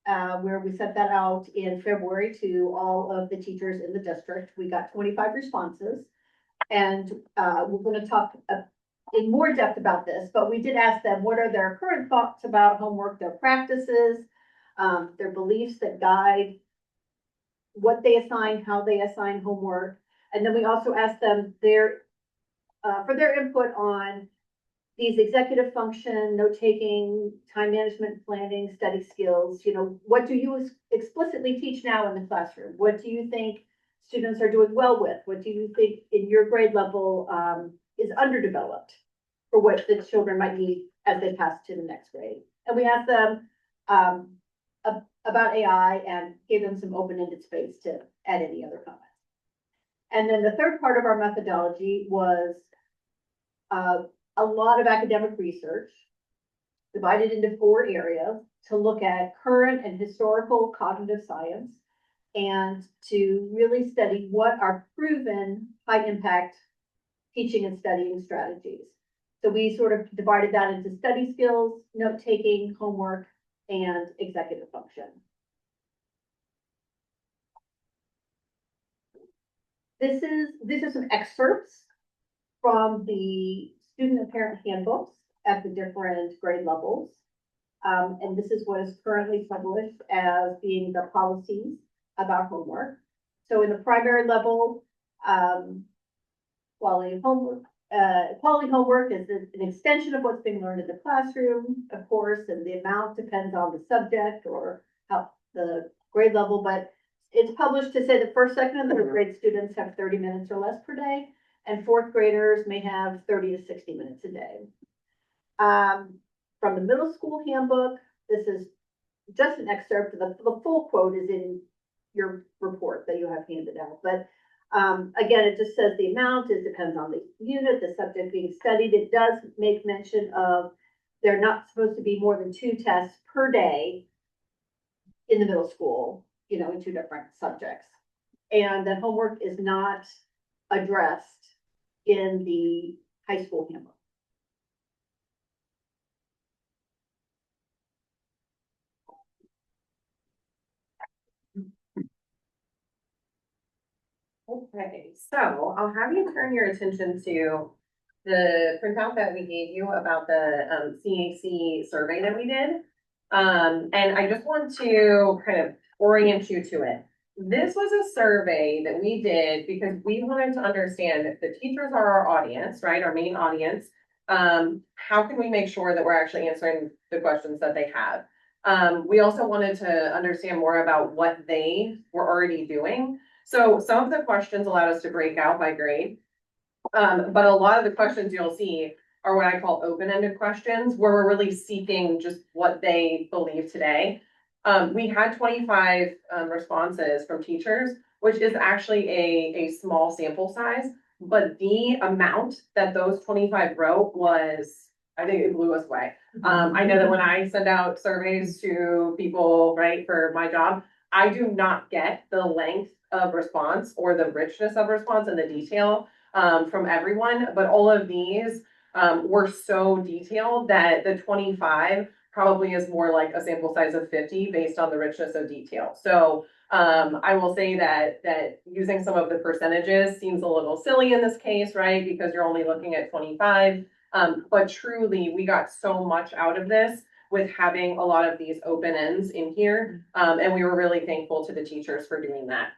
Speaker 1: where we sent that out in February to all of the teachers in the district. We got 25 responses. And we're going to talk in more depth about this, but we did ask them what are their current thoughts about homework, their practices, their beliefs that guide what they assign, how they assign homework. And then we also asked them for their input on these executive function, note-taking, time management, planning, study skills. You know, what do you explicitly teach now in the classroom? What do you think students are doing well with? What do you think in your grade level is underdeveloped for what the children might need as they pass to the next grade? And we asked them about AI and gave them some open-ended space to add any other comments. And then the third part of our methodology was a lot of academic research divided into 4 areas to look at current and historical cognitive science and to really study what are proven high impact teaching and studying strategies. So we sort of divided that into study skills, note-taking, homework, and executive function. These are some excerpts from the student and parent handbooks at the different grade levels. And this is what is currently published as being the policies about homework. So in the primary level, quality homework is an extension of what's being learned in the classroom, of course, and the amount depends on the subject or how the grade level, but it's published to say that first, second, and third grade students have 30 minutes or less per day, and 4th graders may have 30 to 60 minutes a day. From the middle school handbook, this is just an excerpt. The full quote is in your report that you have handed out. But again, it just says the amount depends on the unit, the subject being studied. It does make mention of there are not supposed to be more than 2 tests per day in the middle school, you know, in 2 different subjects. And that homework is not addressed in the high school handbook.
Speaker 12: Okay, so I'll have you turn your attention to the printout that we gave you about the CAC survey that we did. And I just want to kind of orient you to it. This was a survey that we did because we wanted to understand if the teachers are our audience, right, our main audience, how can we make sure that we're actually answering the questions that they have? We also wanted to understand more about what they were already doing. So some of the questions allowed us to break out by grade. But a lot of the questions you'll see are what I call open-ended questions, where we're really seeking just what they believe today. We had 25 responses from teachers, which is actually a small sample size, but the amount that those 25 wrote was, I think it blew us away. I know that when I send out surveys to people, right, for my job, I do not get the length of response or the richness of response and the detail from everyone, but all of these were so detailed that the 25 probably is more like a sample size of 50 based on the richness of detail. So I will say that using some of the percentages seems a little silly in this case, right? Because you're only looking at 25. But truly, we got so much out of this with having a lot of these open ends in here. And we were really thankful to the teachers for doing that.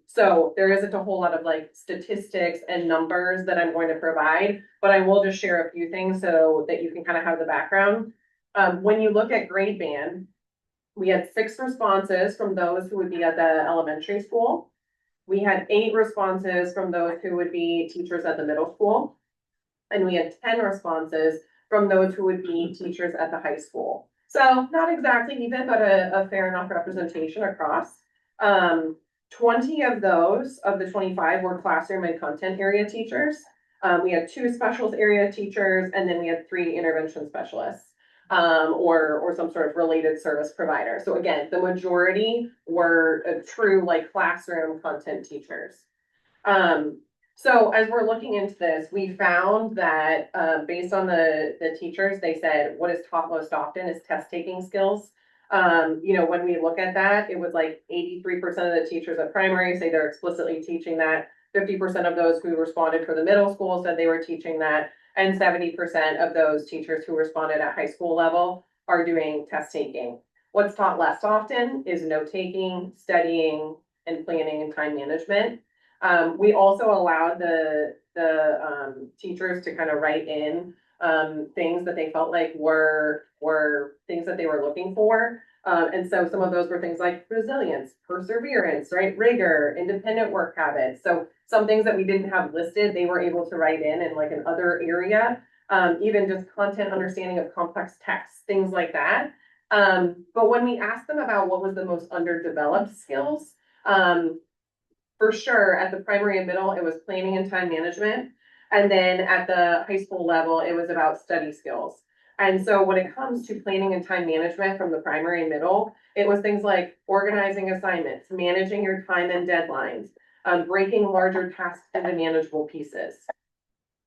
Speaker 12: So there isn't a whole lot of like statistics and numbers that I'm going to provide, but I will just share a few things so that you can kind of have the background. When you look at grade band, we had 6 responses from those who would be at the elementary school. We had 8 responses from those who would be teachers at the middle school. And we had 10 responses from those who would be teachers at the high school. So not exactly even, but a fair enough representation across. 20 of those, of the 25, were classroom and content area teachers. We had 2 specials area teachers, and then we had 3 intervention specialists, or some sort of related service provider. So again, the majority were true like classroom content teachers. So as we're looking into this, we found that based on the teachers, they said what is taught most often is test taking skills. When we look at that, it was like 83% of the teachers at primary say they're explicitly teaching that. 50% of those who responded for the middle school said they were teaching that. And 70% of those teachers who responded at high school level are doing test taking. What's taught less often is note taking, studying, and planning and time management. We also allowed the teachers to kind of write in things that they felt like were things that they were looking for. And so some of those were things like resilience, perseverance, right? Rigor, independent work habits. So some things that we didn't have listed, they were able to write in like another area, even just content understanding of complex texts, things like that. But when we asked them about what was the most underdeveloped skills, for sure, at the primary and middle, it was planning and time management. And then at the high school level, it was about study skills. And so when it comes to planning and time management from the primary and middle, it was things like organizing assignments, managing your time and deadlines, breaking larger tasks into manageable pieces.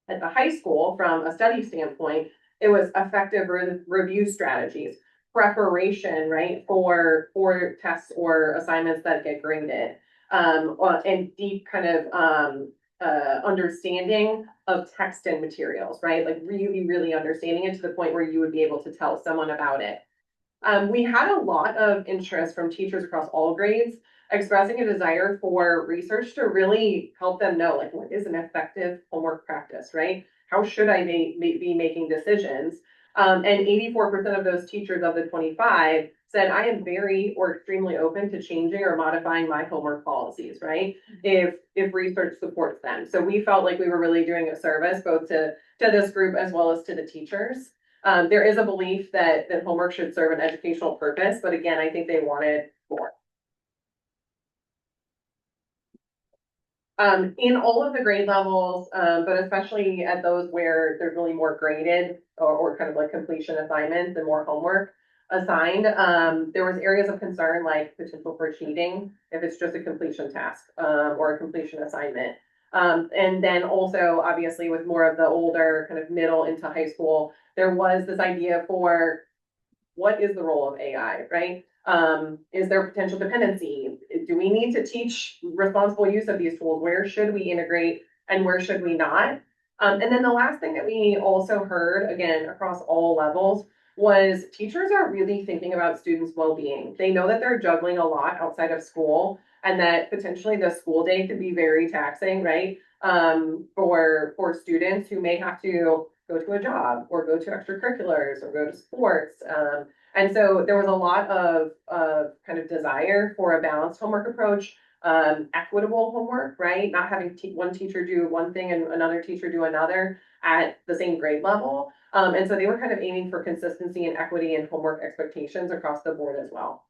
Speaker 12: At the high school, from a study standpoint, it was effective review strategies, preparation, right, for tests or assignments that get graded, and deep kind of understanding of text and materials, right? Like really, really understanding it to the point where you would be able to tell someone about it. We had a lot of interest from teachers across all grades expressing a desire for research to really help them know, like, what is an effective homework practice, right? How should I be making decisions? And 84% of those teachers of the 25 said, I am very or extremely open to changing or modifying my homework policies, right? If research supports them. So we felt like we were really doing a service both to this group as well as to the teachers. There is a belief that homework should serve an educational purpose, but again, I think they wanted more. In all of the grade levels, but especially at those where there's really more graded or kind of like completion assignments and more homework assigned, there was areas of concern like potential for cheating if it's just a completion task or a completion assignment. And then also, obviously, with more of the older kind of middle into high school, there was this idea for what is the role of AI, right? Is there potential dependency? Do we need to teach responsible use of these tools? Where should we integrate and where should we not? And then the last thing that we also heard, again, across all levels, was teachers are really thinking about students' well-being. They know that they're juggling a lot outside of school and that potentially the school day could be very taxing, right? For students who may have to go to a job or go to extracurriculars or go to sports. And so there was a lot of kind of desire for a balanced homework approach, equitable homework, right? Not having one teacher do one thing and another teacher do another at the same grade level. And so they were kind of aiming for consistency and equity and homework expectations across the board as well.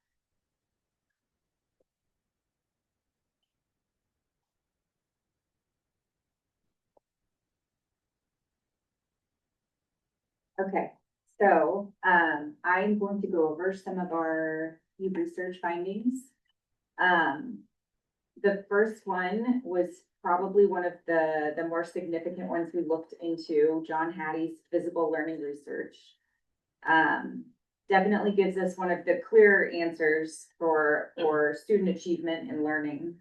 Speaker 10: Okay, so, I'm going to go over some of our new research findings. The first one was probably one of the more significant ones we looked into, John Hattie's visible learning research. Definitely gives us one of the clear answers for student achievement and learning.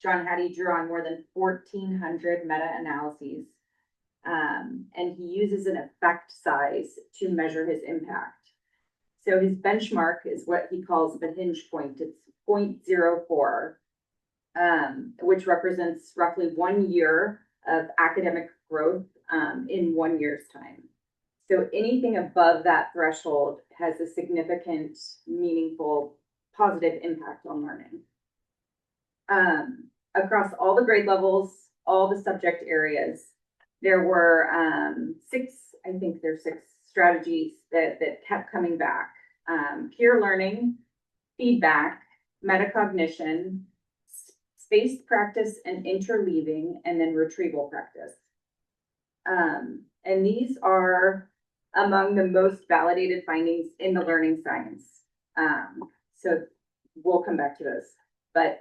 Speaker 10: John Hattie drew on more than 1,400 meta-analyses. And he uses an effect size to measure his impact. So his benchmark is what he calls the hinge point. It's 0.04, which represents roughly 1 year of academic growth in 1 year's time. So anything above that threshold has a significant, meaningful, positive impact on learning. Across all the grade levels, all the subject areas, there were six strategies that kept coming back. Peer learning, feedback,
Speaker 13: metacognition, spaced practice and interleaving, and then retrieval practice. And these are among the most validated findings in the learning science. So we'll come back to those. But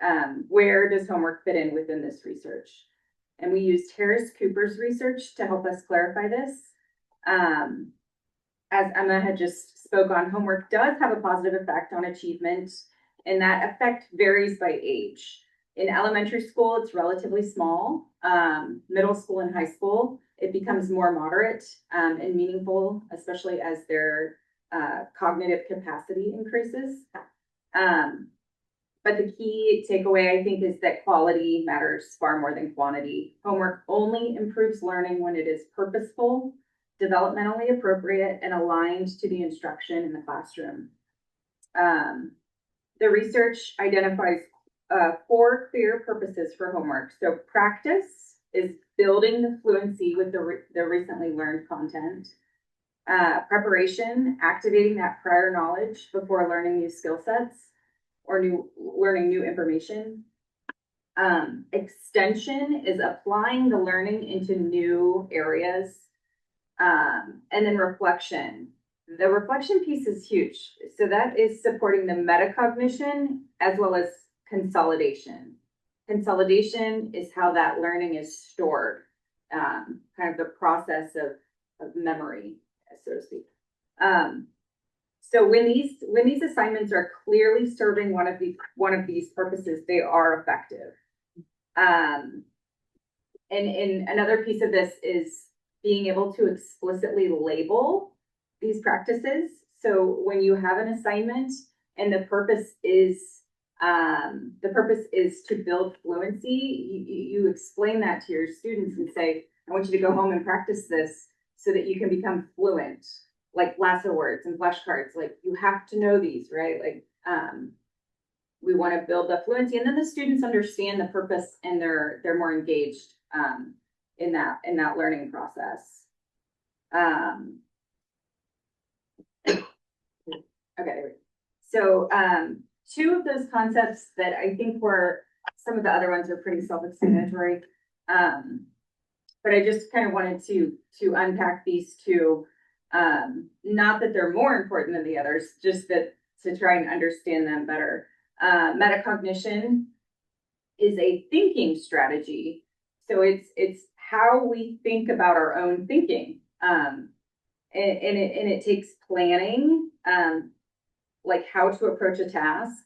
Speaker 13: where does homework fit in within this research? And we used Harris Cooper's research to help us clarify this. As Emma had just spoke on, homework does have a positive effect on achievement, and that effect varies by age. In elementary school, it's relatively small. Middle school and high school, it becomes more moderate and meaningful, especially as their cognitive capacity increases. But the key takeaway, I think, is that quality matters far more than quantity. Homework only improves learning when it is purposeful, developmentally appropriate, and aligned to the instruction in the classroom. The research identifies 4 clear purposes for homework. So practice is building the fluency with the recently learned content. Preparation, activating that prior knowledge before learning new skill sets or learning new information. Extension is applying the learning into new areas. And then reflection. The reflection piece is huge. So that is supporting the metacognition as well as consolidation. Consolidation is how that learning is stored, kind of the process of memory, so to speak. So when these assignments are clearly serving one of these purposes, they are effective. And another piece of this is being able to explicitly label these practices. So when you have an assignment and the purpose is to build fluency, you explain that to your students and say, I want you to go home and practice this so that you can become fluent, like lasso words and flashcards. Like you have to know these, right? Like we want to build the fluency, and then the students understand the purpose and they're more engaged in that learning process. Okay, so 2 of those concepts that I think were, some of the other ones are pretty self-explanatory. But I just kind of wanted to unpack these 2. Not that they're more important than the others, just that to try and understand them better. Metacognition is a thinking strategy. So it's how we think about our own thinking. And it takes planning, like how to approach a task.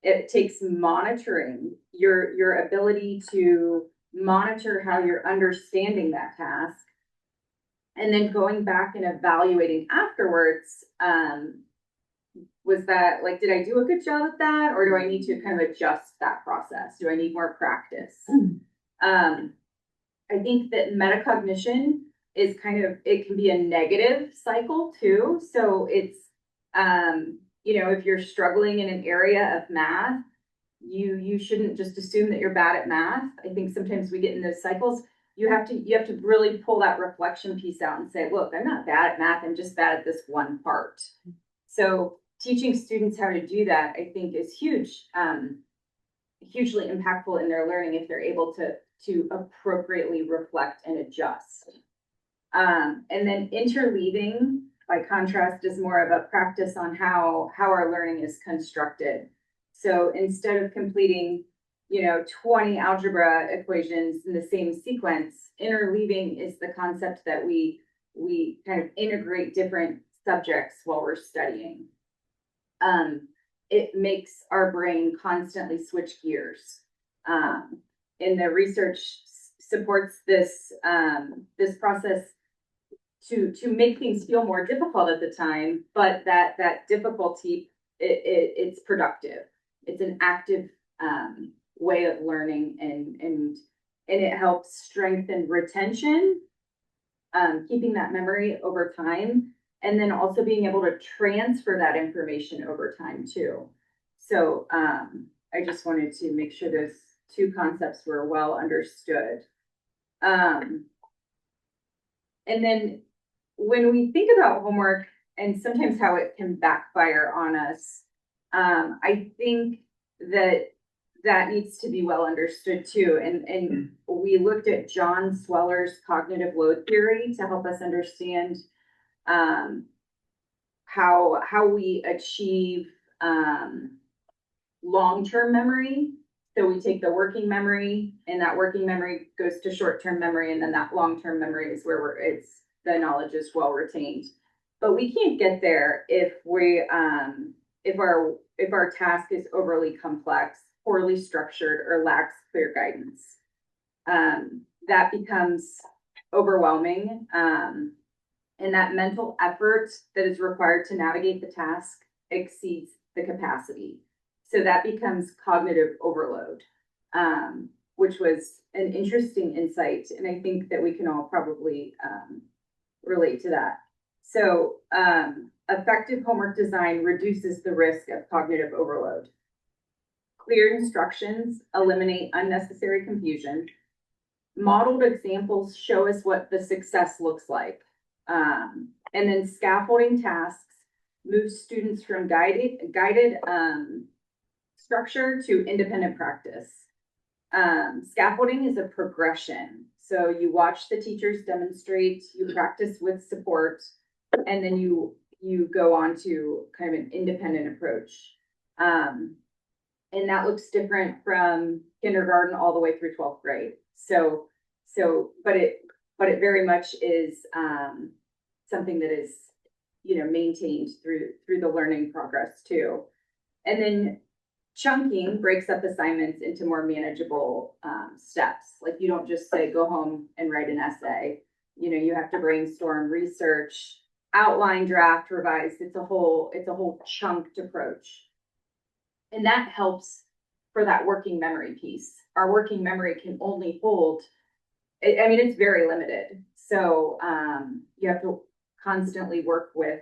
Speaker 13: It takes monitoring, your ability to monitor how you're understanding that task. And then going back and evaluating afterwards, was that, like, did I do a good job at that? Or do I need to kind of adjust that process? Do I need more practice? I think that metacognition is it can be a negative cycle too. So it's, if you're struggling in an area of math, you shouldn't just assume that you're bad at math. I think sometimes we get in those cycles. You have to really pull that reflection piece out and say, look, I'm not bad at math. I'm just bad at this one part. So teaching students how to do that, I think, is huge, hugely impactful in their learning if they're able to appropriately reflect and adjust. And then interleaving, by contrast, is more of a practice on how our learning is constructed. So instead of completing 20 algebra equations in the same sequence, interleaving is the concept that we kind of integrate different subjects while we're studying. It makes our brain constantly switch gears. And the research supports this process to make things feel more difficult at the time, but that difficulty, it's productive. It's an active way of learning, and it helps strengthen retention, keeping that memory over time, and then also being able to transfer that information over time too. So I just wanted to make sure those 2 concepts were well understood. And then when we think about homework and sometimes how it can backfire on us, I think that needs to be well understood too. And we looked at John Sweller's cognitive load theory to help us understand how we achieve long-term memory. So we take the working memory, and that working memory goes to short-term memory, and then that long-term memory is where the knowledge is well retained. But we can't get there if our task is overly complex, poorly structured, or lacks clear guidance. That becomes overwhelming, and that mental effort that is required to navigate the task exceeds the capacity. So that becomes cognitive overload, which was an interesting insight, and I think that we can all probably relate to that. So effective homework design reduces the risk of cognitive overload. Clear instructions eliminate unnecessary confusion. Modeled examples show us what the success looks like. And then scaffolding tasks move students from guided structure to independent practice. Scaffolding is a progression. So you watch the teachers demonstrate, you practice with support, and then you go on to kind of an independent approach. And that looks different from kindergarten all the way through 12th grade. But it very much is something that is, maintained through the learning progress too. And then chunking breaks up assignments into more manageable steps. Like you don't just say, go home and write an essay. You have to brainstorm, research, outline, draft, revise. It's a whole chunked approach. And that helps for that working memory piece. Our working memory can only hold, it's very limited. So you have to constantly work with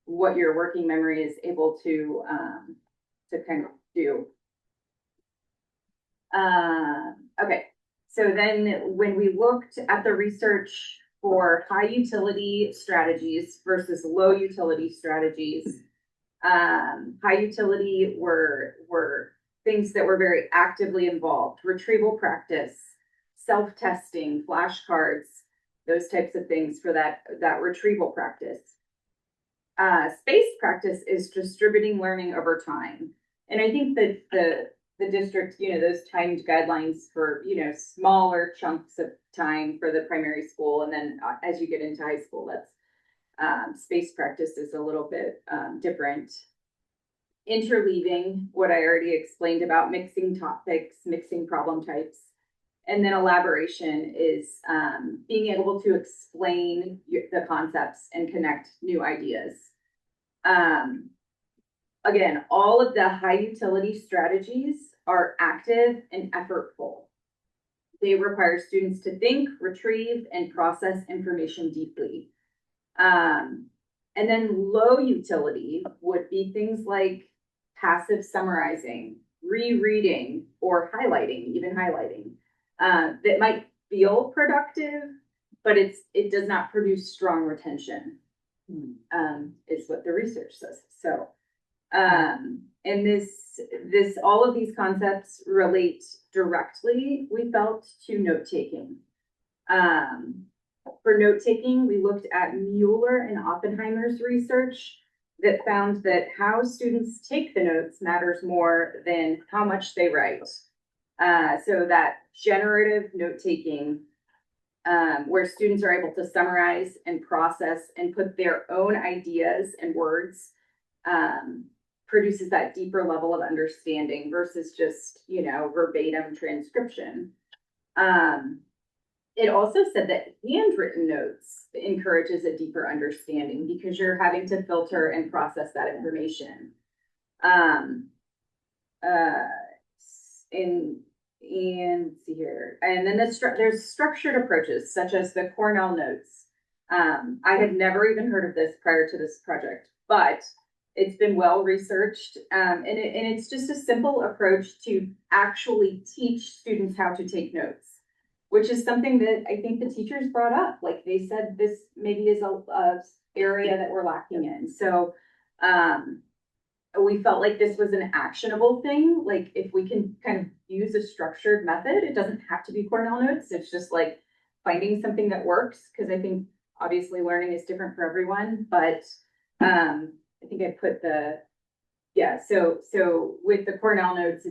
Speaker 13: what your working memory is able to kind of do. Okay, so then when we looked at the research for high utility strategies versus low utility strategies, high utility were things that were very actively involved: retrieval practice, self-testing, flashcards, those types of things for that retrieval practice. Spaced practice is distributing learning over time. And I think that the district, those timed guidelines for, smaller chunks of time for the primary school. And then as you get into high school, that's spaced practice is a little bit different. Interleaving, what I already explained about mixing topics, mixing problem types. And then elaboration is being able to explain the concepts and connect new ideas. Again, all of the high utility strategies are active and effortful. They require students to think, retrieve, and process information deeply. And then low utility would be things like passive summarizing, rereading, or highlighting, even highlighting. That might feel productive, but it does not produce strong retention, is what the research says. So, and all of these concepts relate directly, we felt, to note-taking. For note-taking, we looked at Mueller and Oppenheimer's research that found that how students take the notes matters more than how much they write. So that generative note-taking, where students are able to summarize and process and put their own ideas and words, produces that deeper level of understanding versus just, verbatim transcription. It also said that handwritten notes encourages a deeper understanding because you're having to filter and process that information. And let's see here. And then there's structured approaches such as the Cornell notes. I had never even heard of this prior to this project, but it's been well researched. And it's just a simple approach to actually teach students how to take notes, which is something that I think the teachers brought up. Like they said, this maybe is a area that we're lacking in. So we felt like this was an actionable thing, like if we can kind of use a structured method, it doesn't have to be Cornell notes, it's just like finding something that works, because I think obviously learning is different for everyone, but I think I put so with the Cornell notes,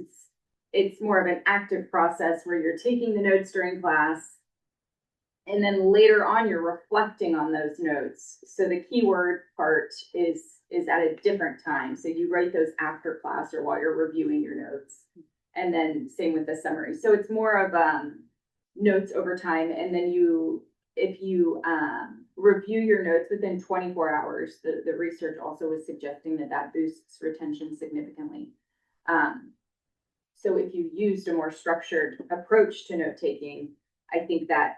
Speaker 13: it's more of an active process where you're taking the notes during class. And then later on, you're reflecting on those notes. So the keyword part is at a different time. So you write those after class or while you're reviewing your notes. And then same with the summary. So it's more of notes over time. And then if you review your notes within 24 hours, the research also is suggesting that boosts retention significantly. So if you used a more structured approach to note taking, I think that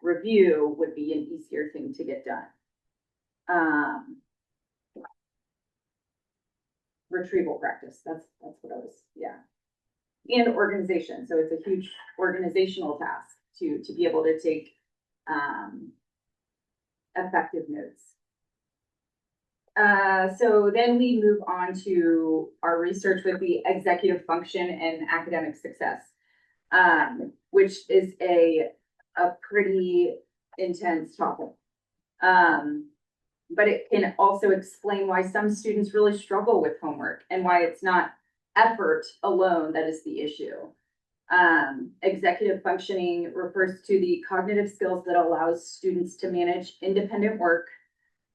Speaker 13: review would be an easier thing to get done. Retrieval practice, that's what I was, yeah. And organization, so it's a huge organizational task to be able to take effective notes. So then we move on to our research with the executive function and academic success, which is a pretty intense topic. But it can also explain why some students really struggle with homework and why it's not effort alone that is the issue. Executive functioning refers to the cognitive skills that allows students to manage independent work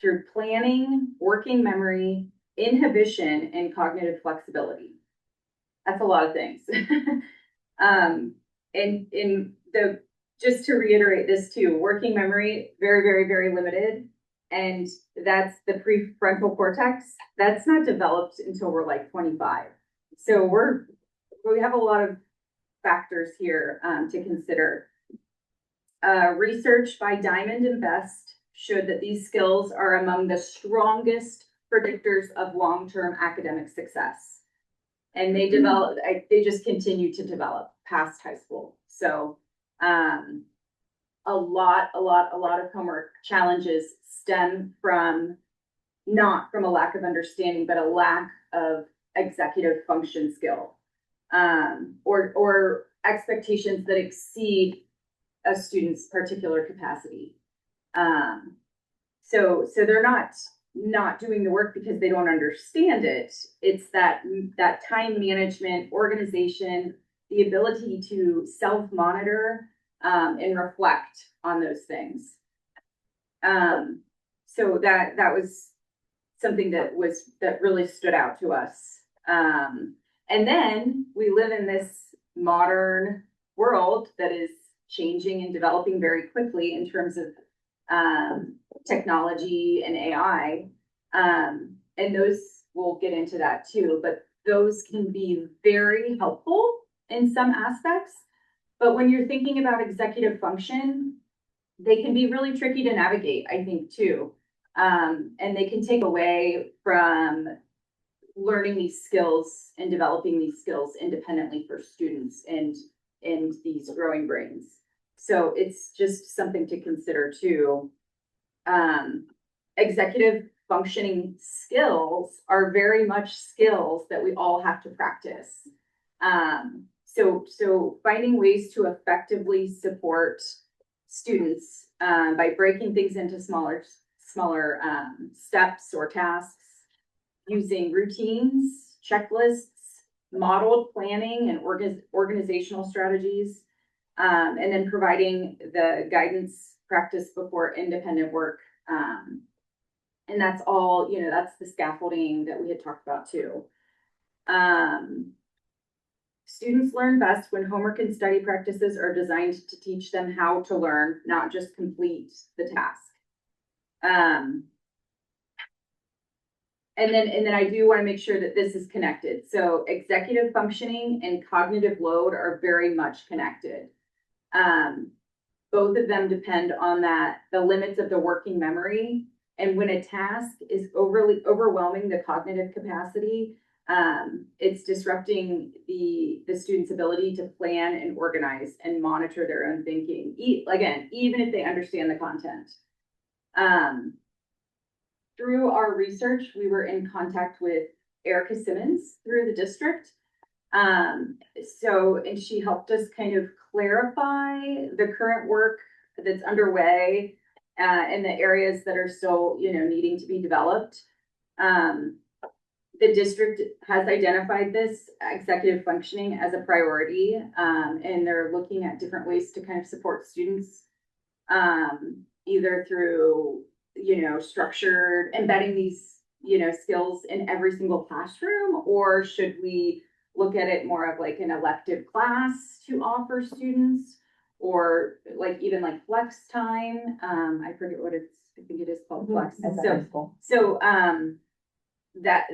Speaker 13: through planning, working memory, inhibition, and cognitive flexibility. That's a lot of things. Just to reiterate this too, working memory, very, very, very limited. And that's the prefrontal cortex. That's not developed until we're like 25. So we have a lot of factors here to consider. Research by Diamond and Best showed that these skills are among the strongest predictors of long-term academic success. And they just continue to develop past high school. So a lot of homework challenges stem from not from a lack of understanding, but a lack of executive function skill, or expectations that exceed a student's particular capacity. So they're not doing the work because they don't understand it. It's that time management, organization, the ability to self-monitor and reflect on those things. So that was something that really stood out to us. And then we live in this modern world that is changing and developing very quickly in terms of technology and AI. And those, we'll get into that too, but those can be very helpful in some aspects. But when you're thinking about executive function, they can be really tricky to navigate, I think, too. And they can take away from learning these skills and developing these skills independently for students and these growing brains. So it's just something to consider too. Executive functioning skills are very much skills that we all have to practice. So finding ways to effectively support students by breaking things into smaller steps or tasks, using routines, checklists, modeled planning and organizational strategies, and then providing the guidance practice before independent work. And that's all, that's the scaffolding that we had talked about too. Students learn best when homework and study practices are designed to teach them how to learn, not just complete the task. And then I do want to make sure that this is connected. So executive functioning and cognitive load are very much connected. Both of them depend on the limits of the working memory. And when a task is overwhelming the cognitive capacity, it's disrupting the student's ability to plan and organize and monitor their own thinking. Again, even if they understand the content. Through our research, we were in contact with Erica Simmons through the district. And she helped us kind of clarify the current work that's underway, in the areas that are still, needing to be developed. The district has identified this executive functioning as a priority, and they're looking at different ways to kind of support students, either through, structured, embedding these, skills in every single classroom, or should we look at it more of like an elective class to offer students, or like even like flex time. I forget what I think it is called flex. That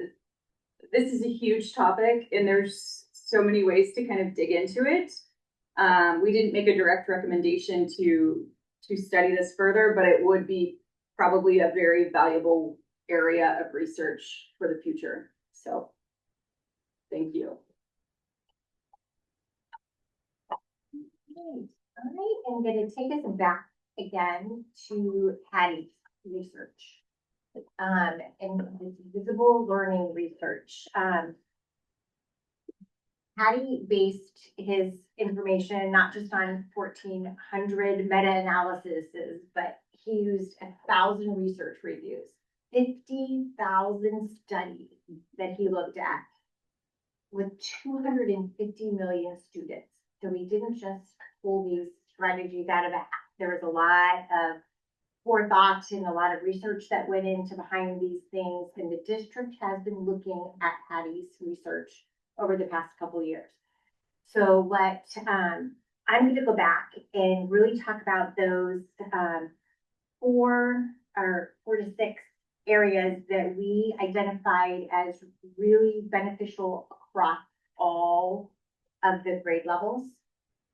Speaker 13: this is a huge topic and there's so many ways to kind of dig into it. We didn't make a direct recommendation to study this further, but it would be probably a very valuable area of research for the future. So thank you.
Speaker 2: I am going to take us back again to Hattie's research, and this visible learning research. Hattie based his information not just on 1,400 meta-analyses, but he used 1,000 research reviews, 50,000 studies that he looked at with 250 million students. So we didn't just pull these strategies out of a hat. There was a lot of forethought and a lot of research that went into behind these things. And the district has been looking at Hattie's research over the past couple of years. So what I'm going to go back and really talk about those 4 to 6 areas that we identified as really beneficial across all of the grade levels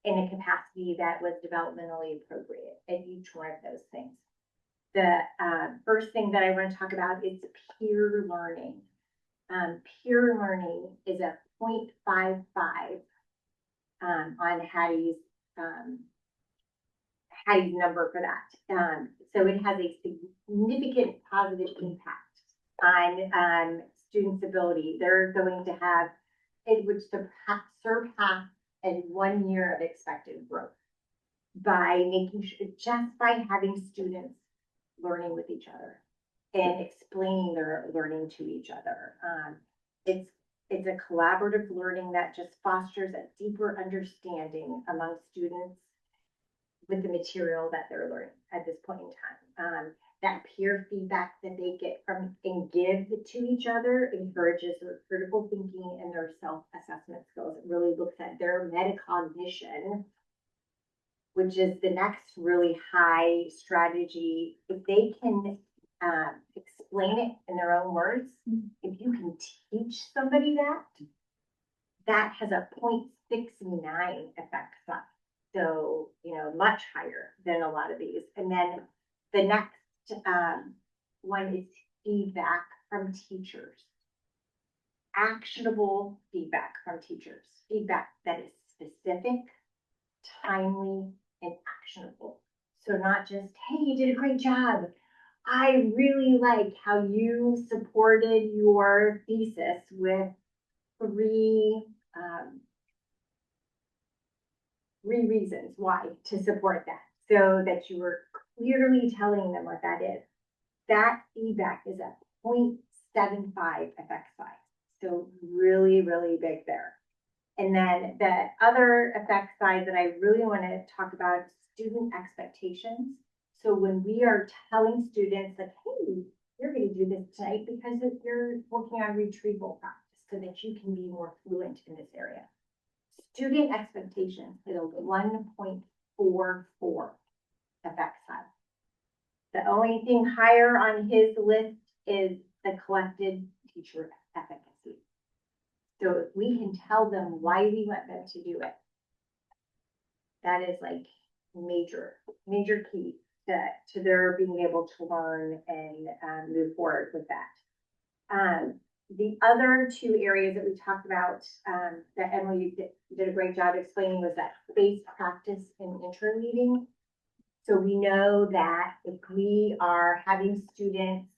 Speaker 2: in a capacity that was developmentally appropriate at each one of those things. The first thing that I want to talk about is peer learning. Peer learning is a 0.55 on Hattie's number for that. So it has a significant positive impact on students' ability. They're going to have, it would surpass in 1 year of expected growth by making sure, just by having students learning with each other and explaining their learning to each other. It's a collaborative learning that just fosters a deeper understanding among students with the material that they're learning at this point in time. That peer feedback that they get from and give to each other encourages their critical thinking and their self-assessment skills. It really looks at their metacognition, which is the next really high strategy. If they can explain it in their own words, if you can teach somebody that has a 0.69 effect size. So, much higher than a lot of these. And then the next one is feedback from teachers. Actionable feedback from teachers. Feedback that is specific, timely, and actionable. So not just, hey, you did a great job. I really like how you supported your thesis with 3 reasons why to support that, so that you were clearly telling them what that is. That feedback is a 0.75 effect size. So really, really big there. And then the other effect size that I really want to talk about is student expectations. So when we are telling students that, hey, you're going to do this tonight because you're working on retrieval practice so that you can be more fluent in this area. Student expectations is a 1.44 effect size. The only thing higher on his list is the collected teacher efficacy. So if we can tell them why we want them to do it, that is like major key to their being able to learn and move forward with that. The other 2 areas that we talked about that Emily did a great job explaining was that spaced practice and interleaving. So we know that if we are having students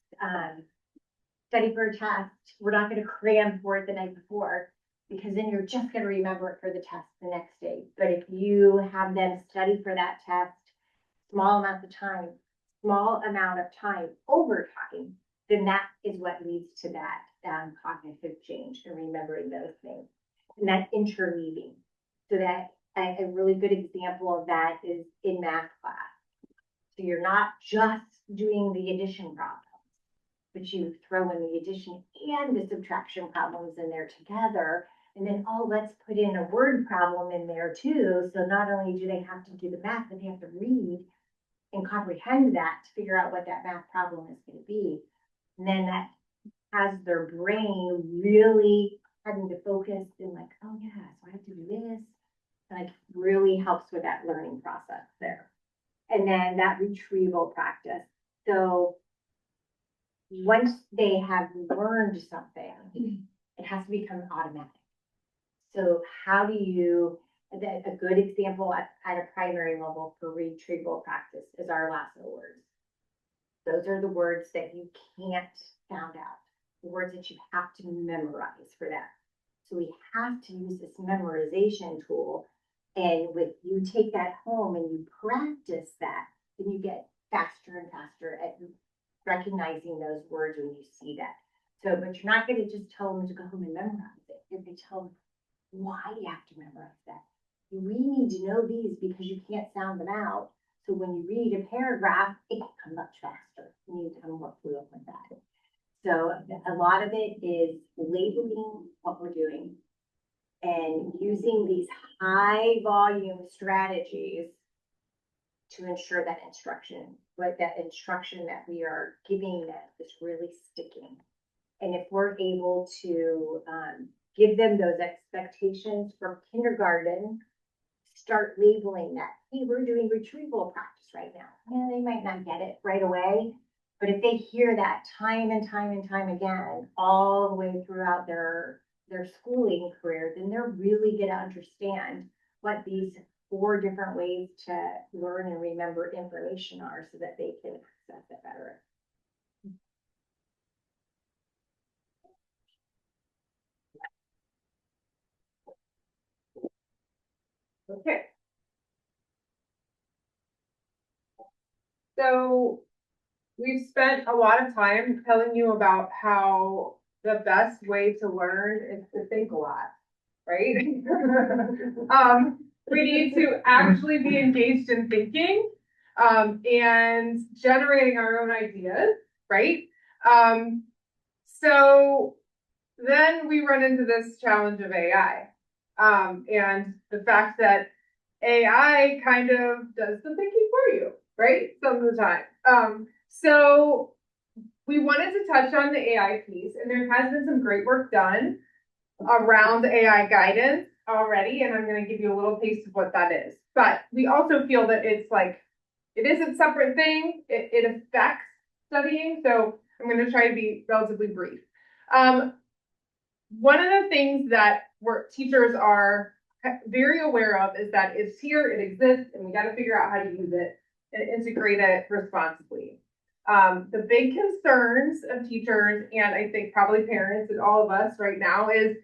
Speaker 7: study for a test. We're not gonna cram for it the night before, because then you're just gonna remember it for the test the next day. But if you have them study for that test, small amount of time over time, then that is what leads to that cognitive change and remembering those things. And that interleaving. So that a really good example of that is in math class. So you're not just doing the addition problems, but you throw in the addition and the subtraction problems in there together. And then, oh, let's put in a word problem in there too. So not only do they have to do the math, but they have to read and comprehend that to figure out what that math problem is going to be. And then that has their brain really having to focus and like, oh yeah, so I have to do this. Like really helps with that learning process there. And then that retrieval practice. So once they have learned something, it has to become automatic. So how do you, a good example at a primary level for retrieval practice is our lasso words. Those are the words that you can't sound out, the words that you have to memorize for that. So we have to use this memorization tool. And when you take that home and you practice that, then you get faster and faster at recognizing those words when you see that. So, but you're not going to just tell them to go home and memorize it. You're going to tell them why you have to memorize that. We need to know these because you can't sound them out. So when you read a paragraph, it can come much faster. You need to kind of work fluent with that. So a lot of it is labeling what we're doing and using these high volume strategies to ensure that instruction that we are giving them is really sticking. And if we're able to give them those expectations from kindergarten, start labeling that, hey, we're doing retrieval practice right now. And they might not get it right away, but if they hear that time and time and time again, all the way throughout their schooling career, then they're really going to understand what these 4 different ways to learn and remember information are so that they can access it better.
Speaker 11: Okay. So we've spent a lot of time telling you about how the best way to learn is to think a lot, right? We need to actually be engaged in thinking and generating our own ideas, right? So then we run into this challenge of AI and the fact that AI kind of does the thinking for you, right? Some of the time. So we wanted to touch on the AI piece, and there has been some great work done around AI guidance already, and I'm going to give you a little taste of what that is. But we also feel that it is a separate thing. It affects studying, so I'm going to try to be relatively brief. One of the things that teachers are very aware of is that it's here, it exists, and we got to figure out how to use it and integrate it responsibly. The big concerns of teachers, and I think probably parents and all of us right now, is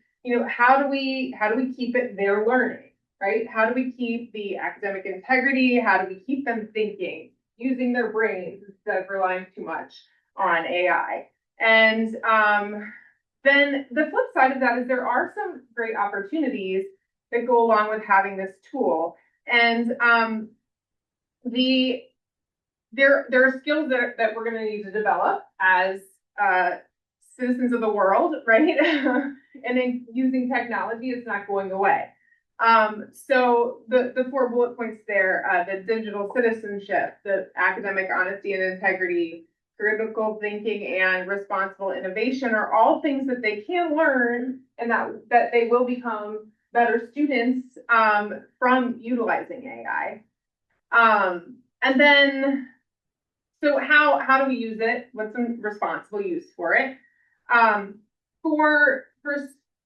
Speaker 11: how do we keep it their learning, right? How do we keep the academic integrity? How do we keep them thinking, using their brains instead of relying too much on AI? And then the flip side of that is there are some great opportunities that go along with having this tool. And there are skills that we're going to need to develop as citizens of the world, right? And then using technology is not going away. So the 4 bullet points there, the digital citizenship, the academic honesty and integrity, critical thinking, and responsible innovation are all things that they can learn and that they will become better students from utilizing AI. And then, so how do we use it? What's some responsible use for it? For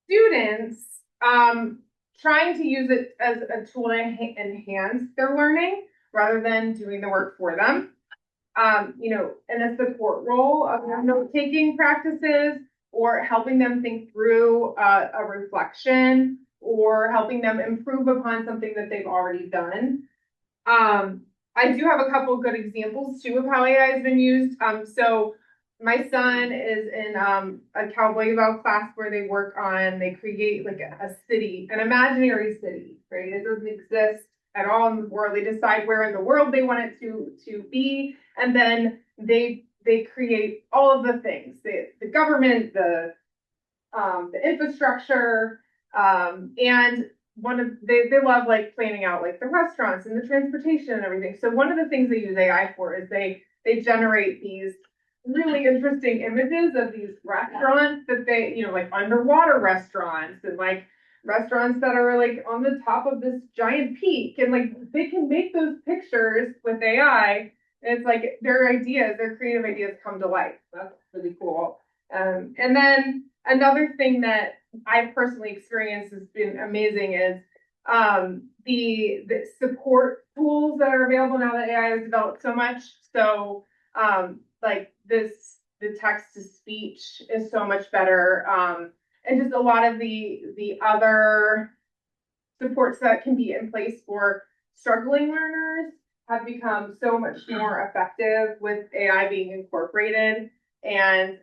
Speaker 11: students, trying to use it as a tool to enhance their learning rather than doing the work for them. in a support role of note-taking practices or helping them think through a reflection or helping them improve upon something that they've already done. I do have a couple good examples too of how AI has been used. So my son is in a cowboy bell class where they create like a city, an imaginary city, right? It doesn't exist at all in the world. They decide where in the world they want it to be, and then they create all of the things, the government, the infrastructure, and they love like planning out like the restaurants and the transportation and everything. So one of the things they use AI for is they generate these really interesting images of these restaurants that they, like underwater restaurants and like restaurants that are like on the top of this giant peak, and like they can make those pictures with AI. And it's like their creative ideas come to life. That's really cool. And then another thing that I've personally experienced has been amazing is the support tools that are available now that AI has developed so much. So like the text to speech is so much better. And just a lot of the other supports that can be in place for struggling learners have become so much more effective with AI being incorporated. And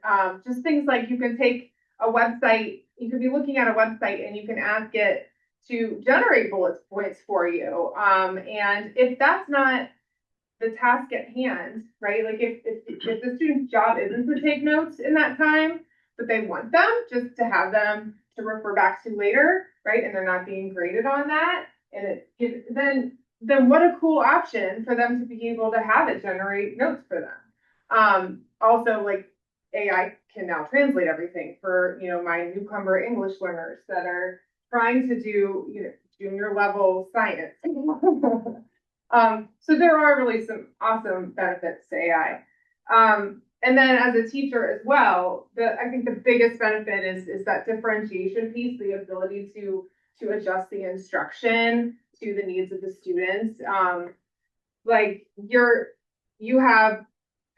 Speaker 11: just things like you can take a website, you could be looking at a website and you can ask it to generate bullet points for you. And if that's not the task at hand, right? Like if the student's job isn't to take notes in that time, but they want them just to have them to refer back to later, right? And they're not being graded on that. And then what a cool option for them to be able to have it generate notes for them. Also, like AI can now translate everything for my newcomer English learners that are trying to do junior level science. So there are really some awesome benefits to AI. And then as a teacher as well, I think the biggest benefit is that differentiation piece, the ability to adjust the instruction to the needs of the students. Like you have,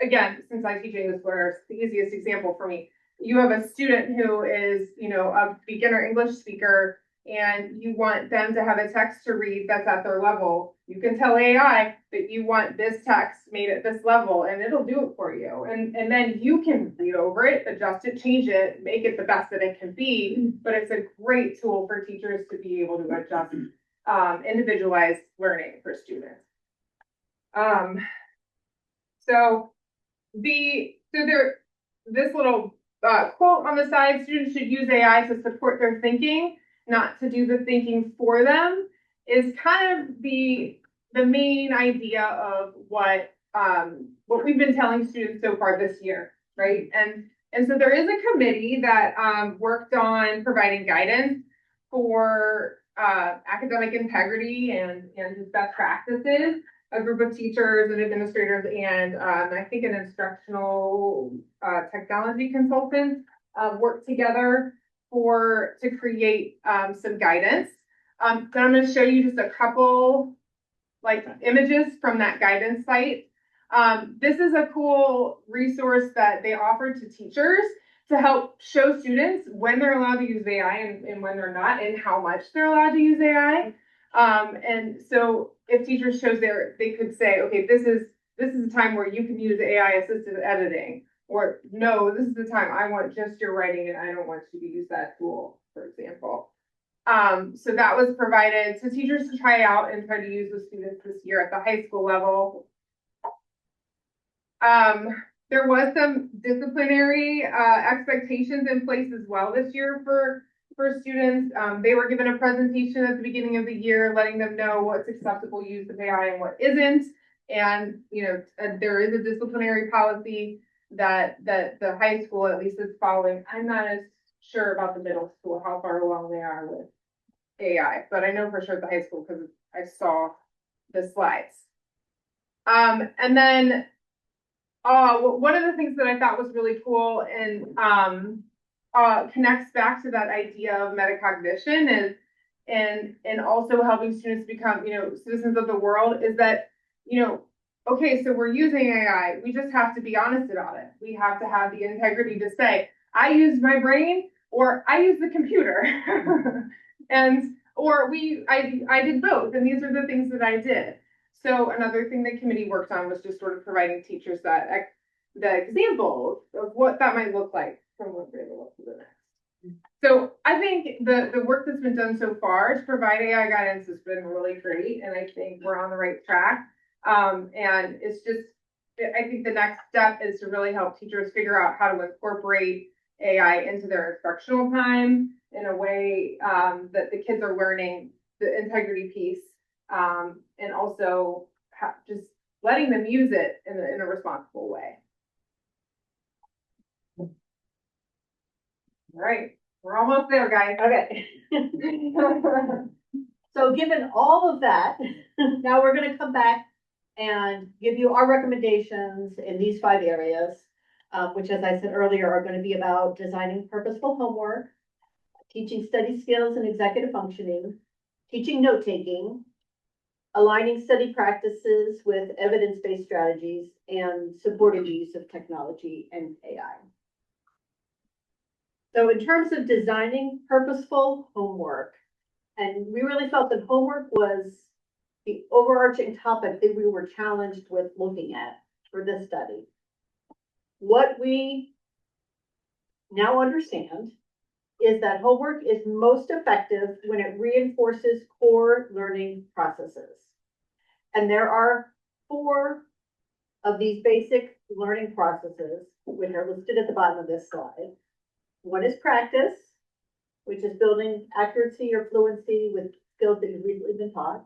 Speaker 11: again, since I teach English learners, the easiest example for me, you have a student who is, a beginner English speaker, and you want them to have a text to read that's at their level. You can tell AI that you want this text made at this level, and it'll do it for you. And then you can read over it, adjust it, change it, make it the best that it can be. But it's a great tool for teachers to be able to adjust individualized learning for students. This little quote on the side: students should use AI to support their thinking, not to do the thinking for them, is kind of the main idea of what we've been telling students so far this year, right? And so there is a committee that worked on providing guidance for academic integrity and just best practices. A group of teachers and administrators and I think an instructional technology consultant worked together to create some guidance. So I'm going to show you just a couple like images from that guidance site. This is a cool resource that they offered to teachers to help show students when they're allowed to use AI and when they're not, and how much they're allowed to use AI. And so if teachers chose they could say, okay, this is a time where you can use AI assisted editing, or no, this is the time I want just your writing and I don't want you to use that tool, for example. So that was provided to teachers to try out and try to use with students this year at the high school level. There was some disciplinary expectations in place as well this year for students. They were given a presentation at the beginning of the year, letting them know what's acceptable use of AI and what isn't. And there is a disciplinary policy that the high school at least is following. I'm not as sure about the middle school, how far along they are with AI, but I know for sure at the high school because I saw the slides. And then one of the things that I thought was really cool and connects back to that idea of metacognition is and also helping students become citizens of the world is that okay, so we're using AI. We just have to be honest about it. We have to have the integrity to say, I used my brain or I used the computer. And I did both, and these are the things that I did. So another thing the committee worked on was just sort of providing teachers the example of what that might look like from one grade level to the next. So I think the work that's been done so far to provide AI guidance has been really great, and I think we're on the right track. And it's just, I think the next step is to really help teachers figure out how to incorporate AI into their instructional time in a way that the kids are learning the integrity piece, and also just letting them use it in a responsible way. All right, we're almost there, guys.
Speaker 1: Okay. So given all of that, now we're gonna come back and give you our recommendations in these 5 areas, which, as I said earlier, are gonna be about designing purposeful homework, teaching study skills and executive functioning, teaching note-taking, aligning study practices with evidence-based strategies, and supporting the use of technology and AI. So in terms of designing purposeful homework, and we really felt that homework was the overarching topic that we were challenged with looking at for this study. What we now understand is that homework is most effective when it reinforces core learning processes. And there are 4 of these basic learning processes, which are listed at the bottom of this slide. One is practice, which is building accuracy or fluency with skills that you've recently been taught.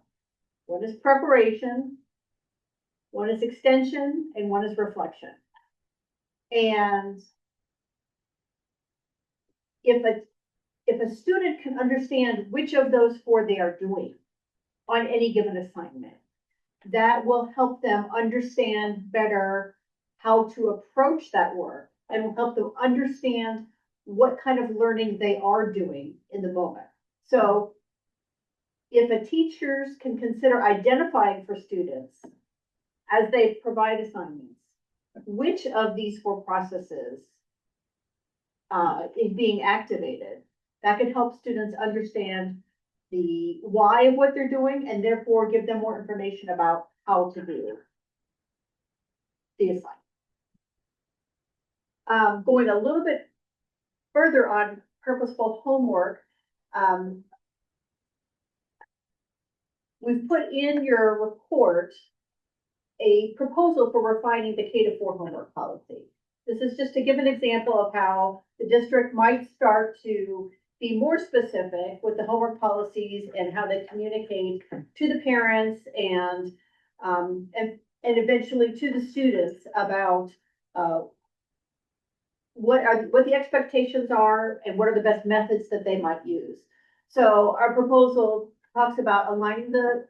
Speaker 1: One is preparation, one is extension, and one is reflection. And if a student can understand which of those 4 they are doing on any given assignment, that will help them understand better how to approach that work and will help them understand what kind of learning they are doing in the moment. So if a teachers can consider identifying for students as they provide assignments, which of these 4 processes is being activated, that can help students understand the why of what they're doing and therefore give them more information about how to do the assignment. Going a little bit further on purposeful homework, we've put in your report a proposal for refining the K-4 homework policy. This is just to give an example of how the district might start to be more specific with the homework policies and how they communicate to the parents and eventually to the students about what the expectations are and what are the best methods that they might use. So our proposal talks about aligning the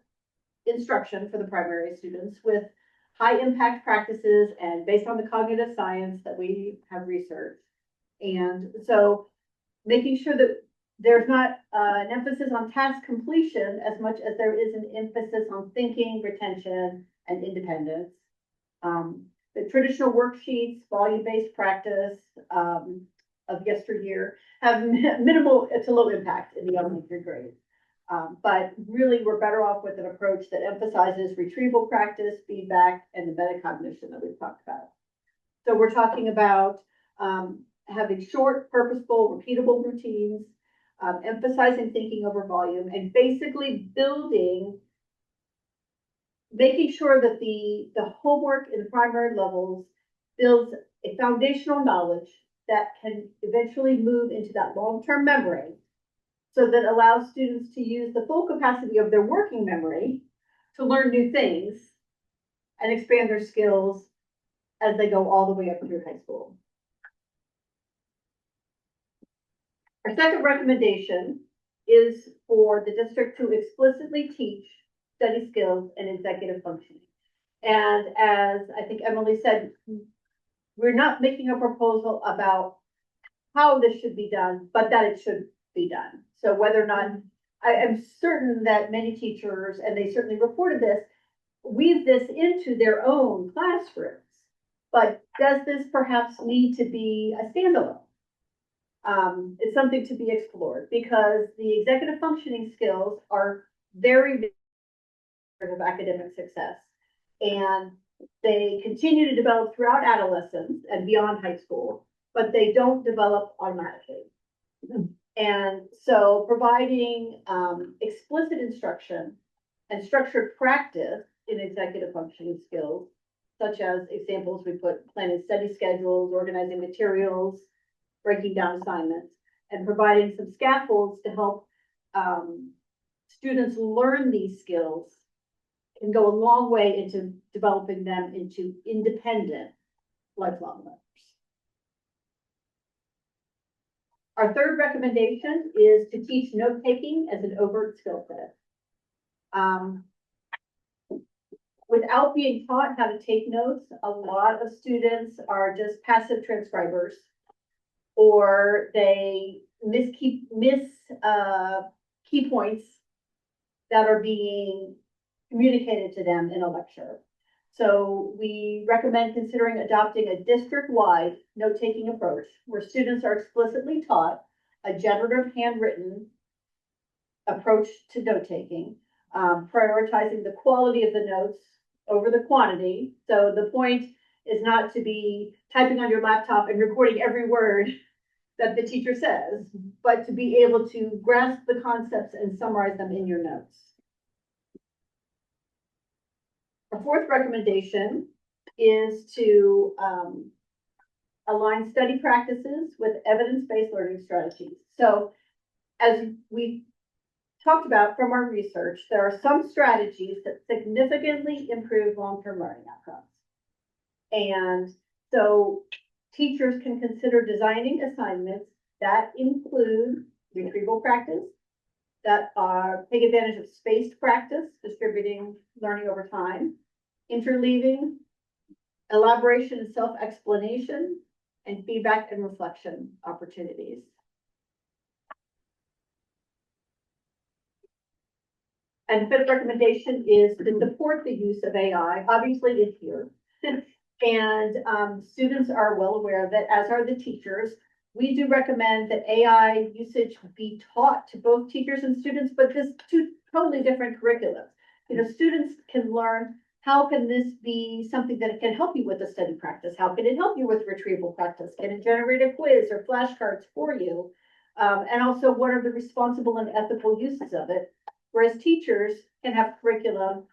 Speaker 1: instruction for the primary students with high impact practices and based on the cognitive science that we have researched. And so making sure that there's not an emphasis on task completion as much as there is an emphasis on thinking, retention, and independence. The traditional worksheets, volume-based practice of yesteryear have minimal to low impact in the elementary grades. But really, we're better off with an approach that emphasizes retrieval practice, feedback, and the metacognition that we've talked about. So we're talking about having short, purposeful, repeatable routines, emphasizing thinking over volume, and basically making sure that the homework in the primary levels builds a foundational knowledge that can eventually move into that long-term memory, so that allows students to use the full capacity of their working memory to learn new things and expand their skills as they go all the way up through high school. Our second recommendation is for the district to explicitly teach study skills and executive functioning. And as I think Emily said, we're not making a proposal about how this should be done, but that it should be done. So whether or not, I am certain that many teachers, and they certainly reported this, weave this into their own classrooms. But does this perhaps need to be a standalone? It's something to be explored because the executive functioning skills are very of academic success. And they continue to develop throughout adolescence and beyond high school, but they don't develop automatically. And so providing explicit instruction and structured practice in executive functioning skills, such as examples we put planning study schedules, organizing materials, breaking down assignments, and providing some scaffolds to help students learn these skills can go a long way into developing them into independent lifelong learners. Our third recommendation is to teach note-taking as an overt skill set. Without being taught how to take notes, a lot of students are just passive transcribers, or they miss key points that are being communicated to them in a lecture. So we recommend considering adopting a district-wide note-taking approach where students are explicitly taught a generative handwritten approach to note-taking, prioritizing the quality of the notes over the quantity. So the point is not to be typing on your laptop and recording every word that the teacher says, but to be able to grasp the concepts and summarize them in your notes. Our fourth recommendation is to align study practices with evidence-based learning strategies. So as we talked about from our research, there are some strategies that significantly improve long-term learning outcomes. And so teachers can consider designing assignments that include retrieval practice, that take advantage of spaced practice, distributing learning over time, interleaving, elaboration and self-explanation, and feedback and reflection opportunities. And the fifth recommendation is to support the use of AI. Obviously, it's here. And students are well aware of it, as are the teachers. We do recommend that AI usage be taught to both teachers and students, but this two totally different curriculums. You know, students can learn, how can this be something that can help you with a study practice? How can it help you with retrieval practice? Can it generate a quiz or flashcards for you? And also, what are the responsible and ethical uses of it? Whereas teachers can have curriculum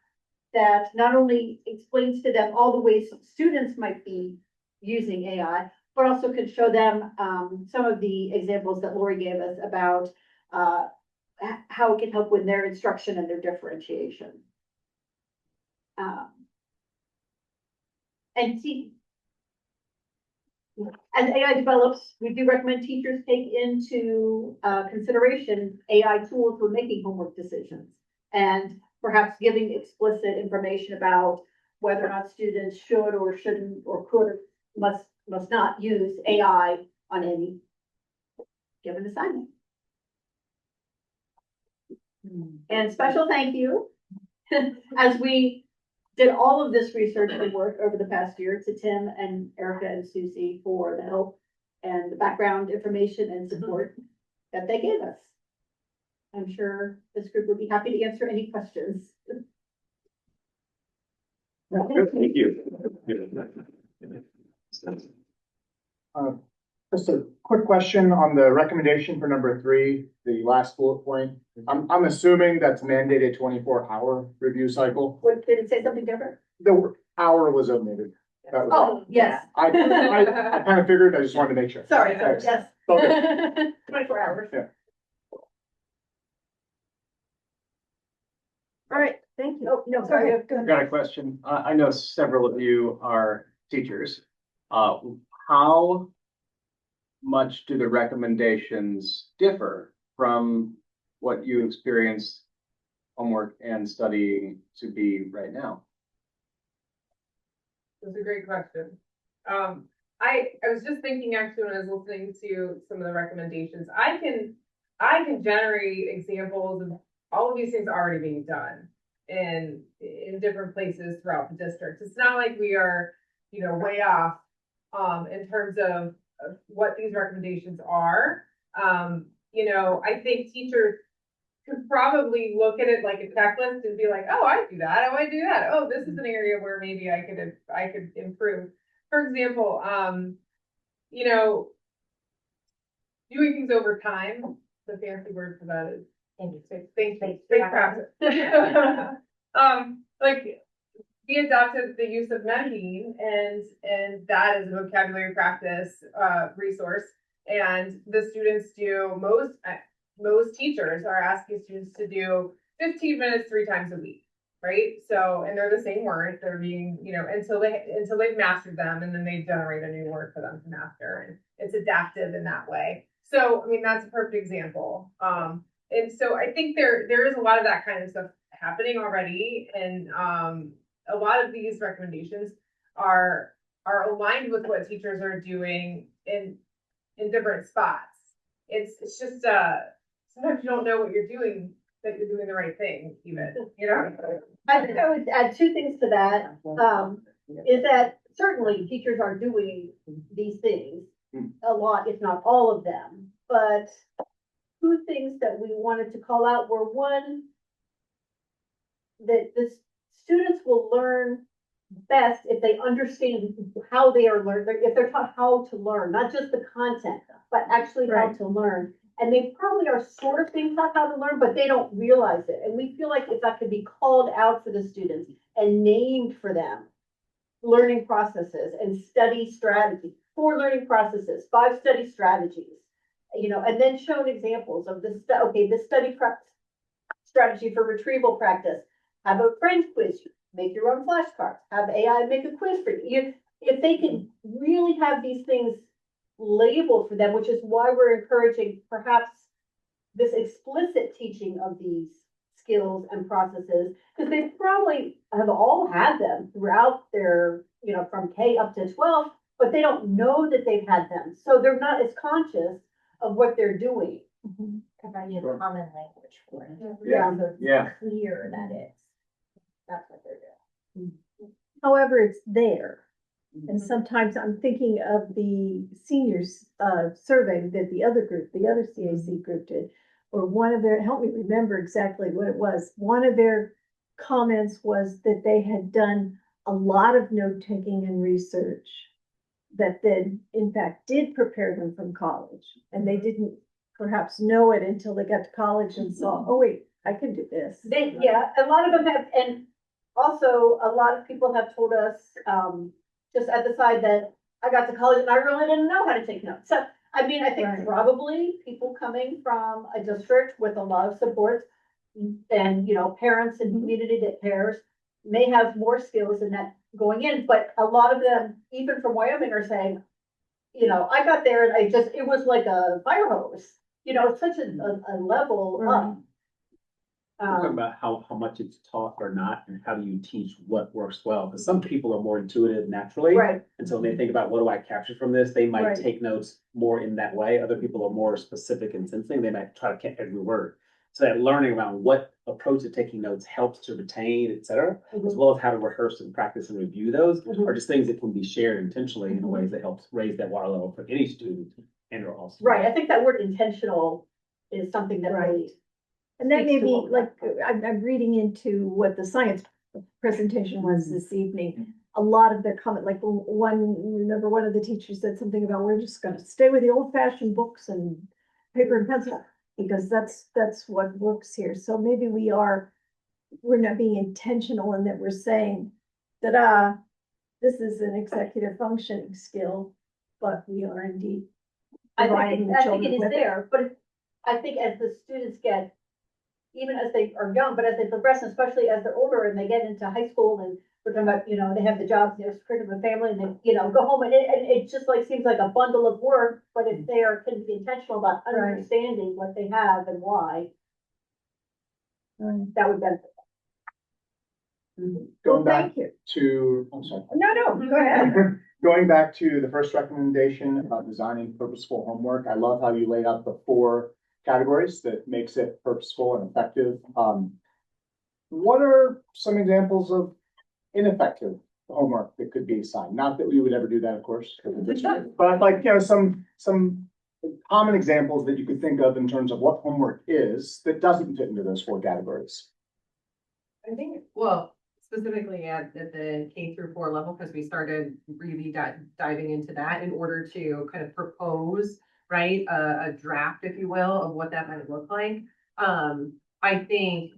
Speaker 1: that not only explains to them all the ways students might be using AI, but also can show them some of the examples that Lori gave us about how it can help with their instruction and their differentiation. As AI develops, we do recommend teachers take into consideration AI tools for making homework decisions, and perhaps giving explicit information about whether or not students should or shouldn't or could or must not use AI on any given assignment. And special thank you, as we did all of this research and work over the past year, to Tim and Erica and Susie for the help and the background information and support that they gave us. I'm sure this group would be happy to answer any questions.
Speaker 3: Thank you.
Speaker 14: Just a quick question on the recommendation for number 3, the last bullet point. I'm assuming that's mandated 24-hour review cycle.
Speaker 1: What, did it say something different?
Speaker 14: The hour was omitted. That was all.
Speaker 1: Yes.
Speaker 14: I kind of figured, I just wanted to make sure.
Speaker 1: Sorry,
Speaker 14: Thanks.
Speaker 1: yes.
Speaker 14: Okay.
Speaker 1: 24 hours.
Speaker 14: Yeah.
Speaker 1: All right, thank you. Oh, no, sorry. Go
Speaker 9: I've
Speaker 1: ahead.
Speaker 9: got a question. I know several of you are teachers. How much do the recommendations differ from what you experience homework and studying to be right now?
Speaker 11: That's a great question. I was just thinking actually when I was listening to some of the recommendations, I can generate examples of all of these things already being done in different places throughout the district. It's not like we are, way off, in terms of what these recommendations are. I think teachers could probably look at it like a checklist and be like, oh, I do that. Oh, I do that. Oh, this is an area where maybe I could improve. For example, doing things over time, the fancy word for that is thank practice. Like we adopted the use of mending and that is a vocabulary practice resource. And the students do most teachers are asking students to do 15 minutes 3 times a week, right? So, and they're the same words, they're being, until they've mastered them, and then they generate a new word for them to master, and it's adaptive in that way. So, I mean, that's a perfect example. And so I think there is a lot of that kind of stuff happening already, and a lot of these recommendations are aligned with what teachers are doing in different spots. It's just sometimes you don't know what you're doing, that you're doing the right thing, even,
Speaker 1: I think I would add 2 things to that, is that certainly teachers are doing these things a lot, if not all of them, but 2 things that we wanted to call out were, one, that the students will learn best if they understand how they are learning, if they're taught how to learn, not just the content, but actually how to learn. And they probably are sort of being taught how to learn, but they don't realize it. And we feel like if that could be called out for the students and named for them, learning processes and study strategies, 4 learning processes, 5 study strategies, and then shown examples of this study strategy for retrieval practice. Have a friend quiz, make your own flashcards, have AI make a quiz for you. If they can really have these things labeled for them, which is why we're encouraging perhaps this explicit teaching of these skills and processes, because they probably have all had them throughout their, from K up to 12, but they don't know that they've had them. So they're not as conscious of what they're doing.
Speaker 7: Providing a common language for it.
Speaker 14: Yeah.
Speaker 7: So it's
Speaker 9: Yeah.
Speaker 7: clear that that's what they're doing.
Speaker 1: However, it's there. And sometimes I'm thinking of the seniors survey that the other CAC group did, or one of their, help me remember exactly what it was. One of their comments was that they had done a lot of note taking and research that then in fact did prepare them from college. And they didn't perhaps know it until they got to college and saw, oh wait, I can do this. A lot of them have, and also a lot of people have told us, just at the side, that I got to college and I really didn't know how to take notes. So, I mean, I think probably people coming from a district with a lot of support and, parents and community that cares may have more skills in that going in, but a lot of them, even from Wyoming, are saying, I got there and it was like a fire hose, such a level up.
Speaker 4: Talking about how much it's taught or not, and how do you teach what works well? Because some people are more intuitive naturally.
Speaker 1: Right.
Speaker 4: And so when they think about what do I capture from this, they might
Speaker 1: Right.
Speaker 4: take notes more in that way. Other people are more specific and sensing. They might try to catch every word. So that learning around what approach to taking notes helps to retain, et cetera, as well as how to rehearse and practice and review those, are just things that can be shared intentionally in ways that helps raise that water level for any student and or also.
Speaker 1: Right, I think that word intentional is something that really. And that may be like, I'm reading into what the science presentation was this evening. A lot of their comment, like remember one of the teachers said something about, we're just gonna stay with the old fashioned books and paper and pencil, because that's what works here. So maybe we're not being intentional in that we're saying that, this is an executive functioning skill, but we are indeed providing the
Speaker 7: I think
Speaker 1: children
Speaker 7: it is
Speaker 1: with it.
Speaker 7: there, but I think as the students get, even as they are young, but as they progress, especially as they're older and they get into high school and we're talking about, they have the jobs, curriculum and family, and they, go home and it just like seems like a bundle of work, but if they can be intentional about understanding what they have and why, that would benefit them.
Speaker 14: Going back
Speaker 1: Thank you.
Speaker 14: to, I'm sorry.
Speaker 1: No, go ahead.
Speaker 14: Going back to the first recommendation about designing purposeful homework, I love how you laid out the 4 categories that makes it purposeful and effective. what are some examples of ineffective homework that could be assigned? Not that we would ever do that, of course. But like, you know, some common examples that you could think of in terms of what homework is that doesn't fit into those four categories.
Speaker 12: I think, well, specifically at the K through 4 level, because we started really diving into that in order to kind of propose, right, a draft, if you will, of what that might look like. I think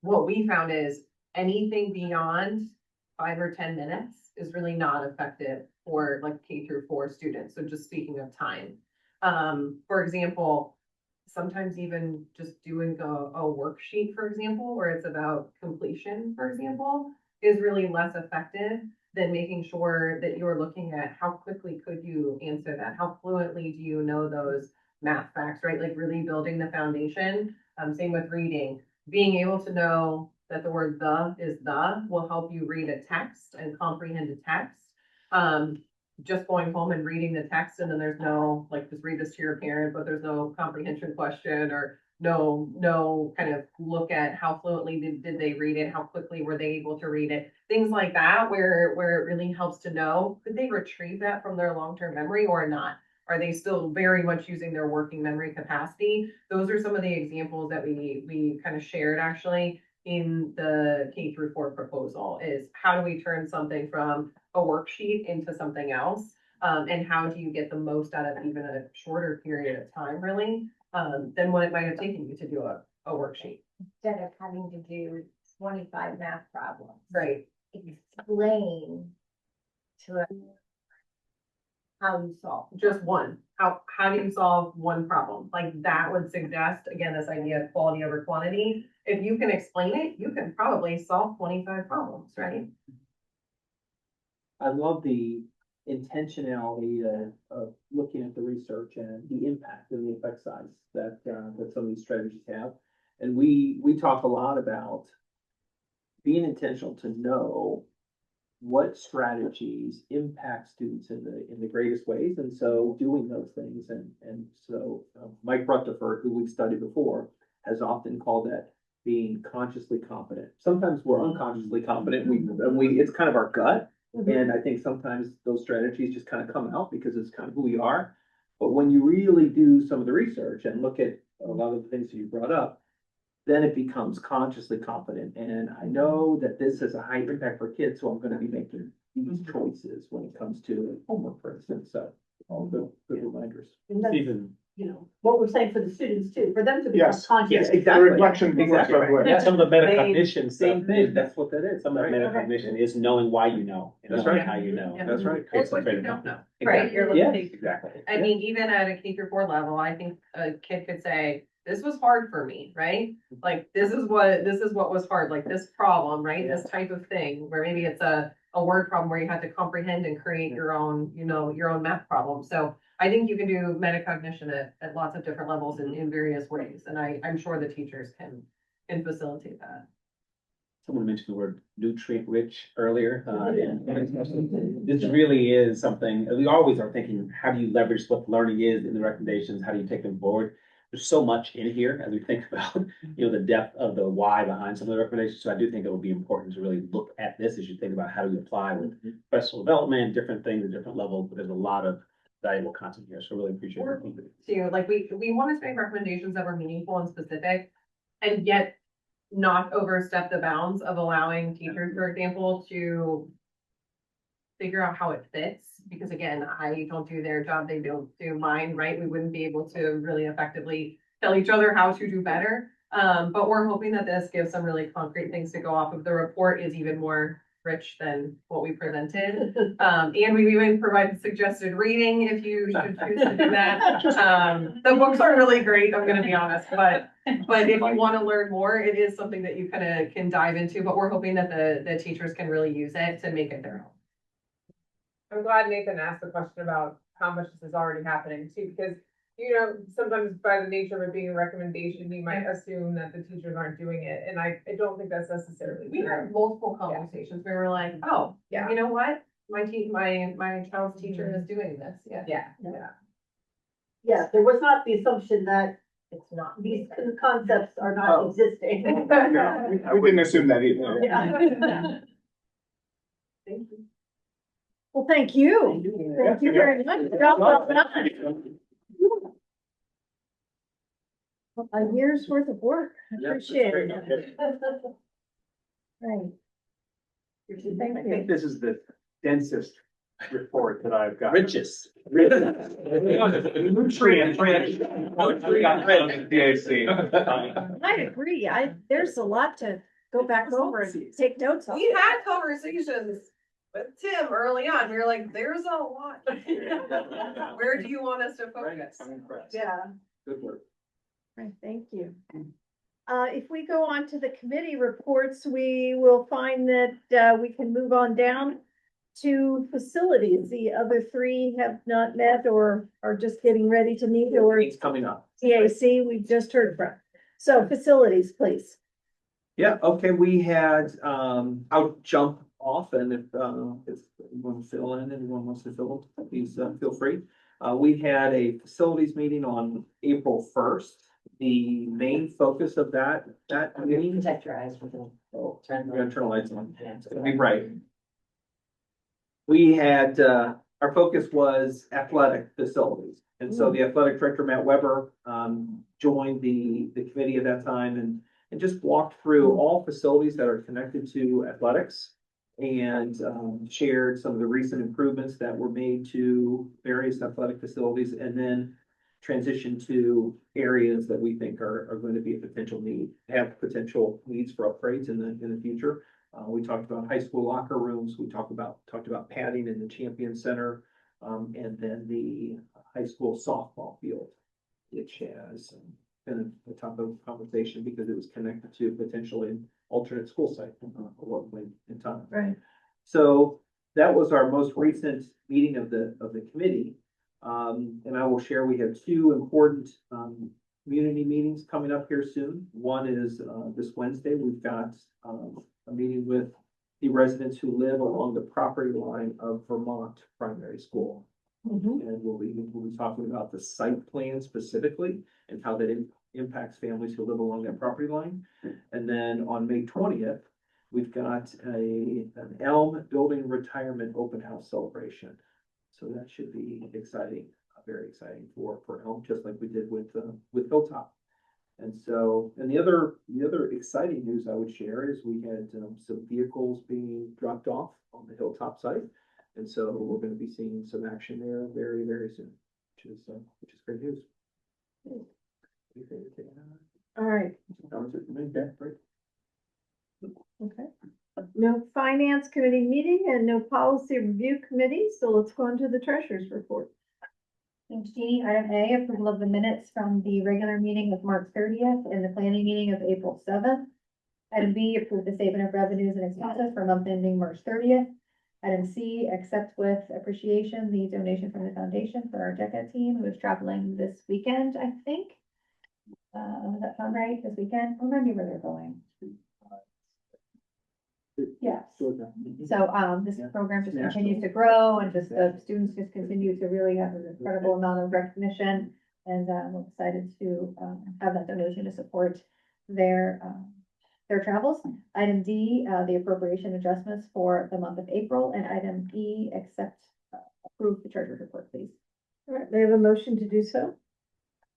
Speaker 12: what we found is anything beyond 5 or 10 minutes is really not effective for like K through 4 students. So just speaking of time, for example, sometimes even just doing a worksheet, for example, where it's about completion, for example, is really less effective than making sure that you're looking at how quickly could you answer that? How fluently do you know those math facts, right? Like really building the foundation. Same with reading. Being able to know that the word the is the will help you read a text and comprehend a text. Just going home and reading the text and then there's no, like, just read this to your parent, but there's no comprehension question or no kind of look at how fluently did they read it, how quickly were they able to read it, things like that, where it really helps to know, could they retrieve that from their long-term memory or not? Are they still very much using their working memory capacity? Those are some of the examples that we kind of shared actually in the K through 4 proposal, is how do we turn something from a worksheet into something else? And how do you get the most out of even a shorter period of time, really, than what it might have taken you to do a worksheet?
Speaker 1: Instead of having to do 25 math problems.
Speaker 12: Right.
Speaker 1: Explain to us how you solve.
Speaker 12: Just one. How do you solve one problem? Like that would suggest, again, this idea of quality over quantity. If you can explain it, you can probably solve 25 problems, right?
Speaker 4: I love the intentionality of looking at the research and the impact and the effect size that some of these strategies have. And we talk a lot about being intentional to know what strategies impact students in the greatest ways, and so doing those things. And so Mike Rutherford, who we've studied before, has often called that being consciously competent. Sometimes we're unconsciously competent. We it's kind of our gut. And I think sometimes those strategies just kind of come out because it's kind of who we are. But when you really do some of the research and look at a lot of the things that you brought up, then it becomes consciously competent. And I know that this has a high impact for kids, so I'm going to be making these choices when it comes to homework, for instance. So all good reminders.
Speaker 5: Even, you know, what we're saying for the students too, for them to be
Speaker 14: Yes.
Speaker 5: conscious.
Speaker 4: Yes,
Speaker 14: The
Speaker 4: exactly.
Speaker 14: reflection.
Speaker 4: Exactly.
Speaker 14: Right.
Speaker 4: Yeah, some of the
Speaker 5: metacognition
Speaker 4: same thing. That's what that is.
Speaker 5: Some of that
Speaker 4: metacognition is knowing why you know.
Speaker 3: That's right.
Speaker 4: How you know.
Speaker 12: Yeah.
Speaker 4: That's right.
Speaker 12: Or what you don't know.
Speaker 5: Right, you're
Speaker 4: Yes,
Speaker 5: looking.
Speaker 4: exactly.
Speaker 12: I mean, even at a K through 4 level, I think a kid could say, this was hard for me, right? Like, this is what was hard, like this problem, right? This type of thing, where maybe it's a word problem where you have to comprehend and create your own, your own math problem. So I think you can do metacognition at lots of different levels in various ways. And I'm sure the teachers can facilitate that.
Speaker 4: Someone mentioned the word nutrient rich earlier. This really is something, we always are thinking, how do you leverage what learning is in the recommendations? How do you take them forward? There's so much in here as we think about, the depth of the why behind some of the recommendations. So I do think it will be important to really look at this as you think about how do you apply with professional development, different things at different levels, but there's a lot of valuable content here. So really appreciate it.
Speaker 12: Too, like we wanted to make recommendations that were meaningful and specific, and yet not overstep the bounds of allowing teachers, for example, to figure out how it fits. Because again, I don't do their job, they don't do mine, right? We wouldn't be able to really effectively tell each other how to do better. But we're hoping that this gives some really concrete things to go off of. The report is even more rich than what we presented. And we've even provided suggested reading if you should choose to do that. The books are really great, I'm gonna be honest, but if you want to learn more, it is something that you kind of can dive into, but we're hoping that the teachers can really use it to make it their own.
Speaker 11: I'm glad Nathan asked the question about how much this is already happening too, because sometimes by the nature of it being a recommendation, you might assume that the teachers aren't doing it. And I don't think that's necessarily
Speaker 12: We
Speaker 11: true.
Speaker 12: had multiple conversations where we're like, oh,
Speaker 11: Yeah.
Speaker 12: you know what? My child's teacher is doing this. Yeah.
Speaker 5: Yeah, there was not the assumption that
Speaker 1: it's not, these concepts are not existing.
Speaker 14: We didn't assume that either.
Speaker 1: Yeah. Well, thank you. Thank you very much. Job well done. A year's worth of work. I
Speaker 4: Yeah, that's
Speaker 1: appreciate
Speaker 4: great.
Speaker 1: it. Right.
Speaker 4: I
Speaker 1: Thank
Speaker 4: think
Speaker 1: you.
Speaker 4: this is the densest report that I've got.
Speaker 3: Richest.
Speaker 4: Nutrient rich.
Speaker 1: I agree. There's a lot to go back over and take notes on.
Speaker 11: We had conversations with Tim early on. We were like, there's a lot. Where do you want us to focus?
Speaker 4: I'm impressed.
Speaker 1: Yeah.
Speaker 4: Good work.
Speaker 1: Right, thank you. If we go on to the committee reports, we will find that, we can move on down to facilities. The other three have not met or are just getting ready to meet, or
Speaker 4: It's coming up.
Speaker 1: TAC, we've just heard from. So facilities, please.
Speaker 15: Yeah, okay, we had, I'll jump off and if anyone fill in, anyone wants to fill, please, feel free. We had a facilities meeting on April 1st. The main focus of that meeting.
Speaker 10: Protect your eyes with the.
Speaker 15: We're gonna turn the lights on. It's gonna be bright. We had, our focus was athletic facilities. And so the athletic director, Matt Weber, joined the committee at that time and just walked through all facilities that are connected to athletics and shared some of the recent improvements that were made to various athletic facilities, and then transition to areas that we think are going to be a potential need, have potential needs for upgrades in the future. We talked about high school locker rooms. We talked about padding in the Champion Center, and then the high school softball field, which has been a topic of conversation because it was connected to potentially an alternate school site at one point in time.
Speaker 1: Right.
Speaker 15: So that was our most recent meeting of the committee. And I will share, we have two important community meetings coming up here soon. One is this Wednesday. We've got a meeting with the residents who live along the property line of Vermont Primary School. And we'll be talking about the site plan specifically and how that impacts families who live along that property line. And then on May 20th, we've got an Elm Building Retirement Open House celebration. So that should be exciting, very exciting for Elm, just like we did with Hilltop. And so, and the other exciting news I would share is we had some vehicles being dropped off on the Hilltop site. And so we're going to be seeing some action there very, very soon, which is great news.
Speaker 1: All right.
Speaker 15: Great.
Speaker 1: Okay. No finance committee meeting and no policy review committee, so let's go on to the treasurer's report.
Speaker 7: Thanks, Jeannie. Item A, approval of the minutes from the regular meeting of March 30th and the planning meeting of April 7th. Item B, approve the statement of revenues and expenses for month ending March 30th. Item C, accept with appreciation the donation from the foundation for our DECA team who is traveling this weekend, I think. Does that sound right? This weekend? Remind me where they're going. Yes. So, this program just continues to grow and just the students just continue to really have an incredible amount of recognition. And, we're excited to, have that donation to support their travels. Item D, the appropriation adjustments for the month of April, and item E, approve the treasurer's report, please.
Speaker 1: All right, they have a motion to do so.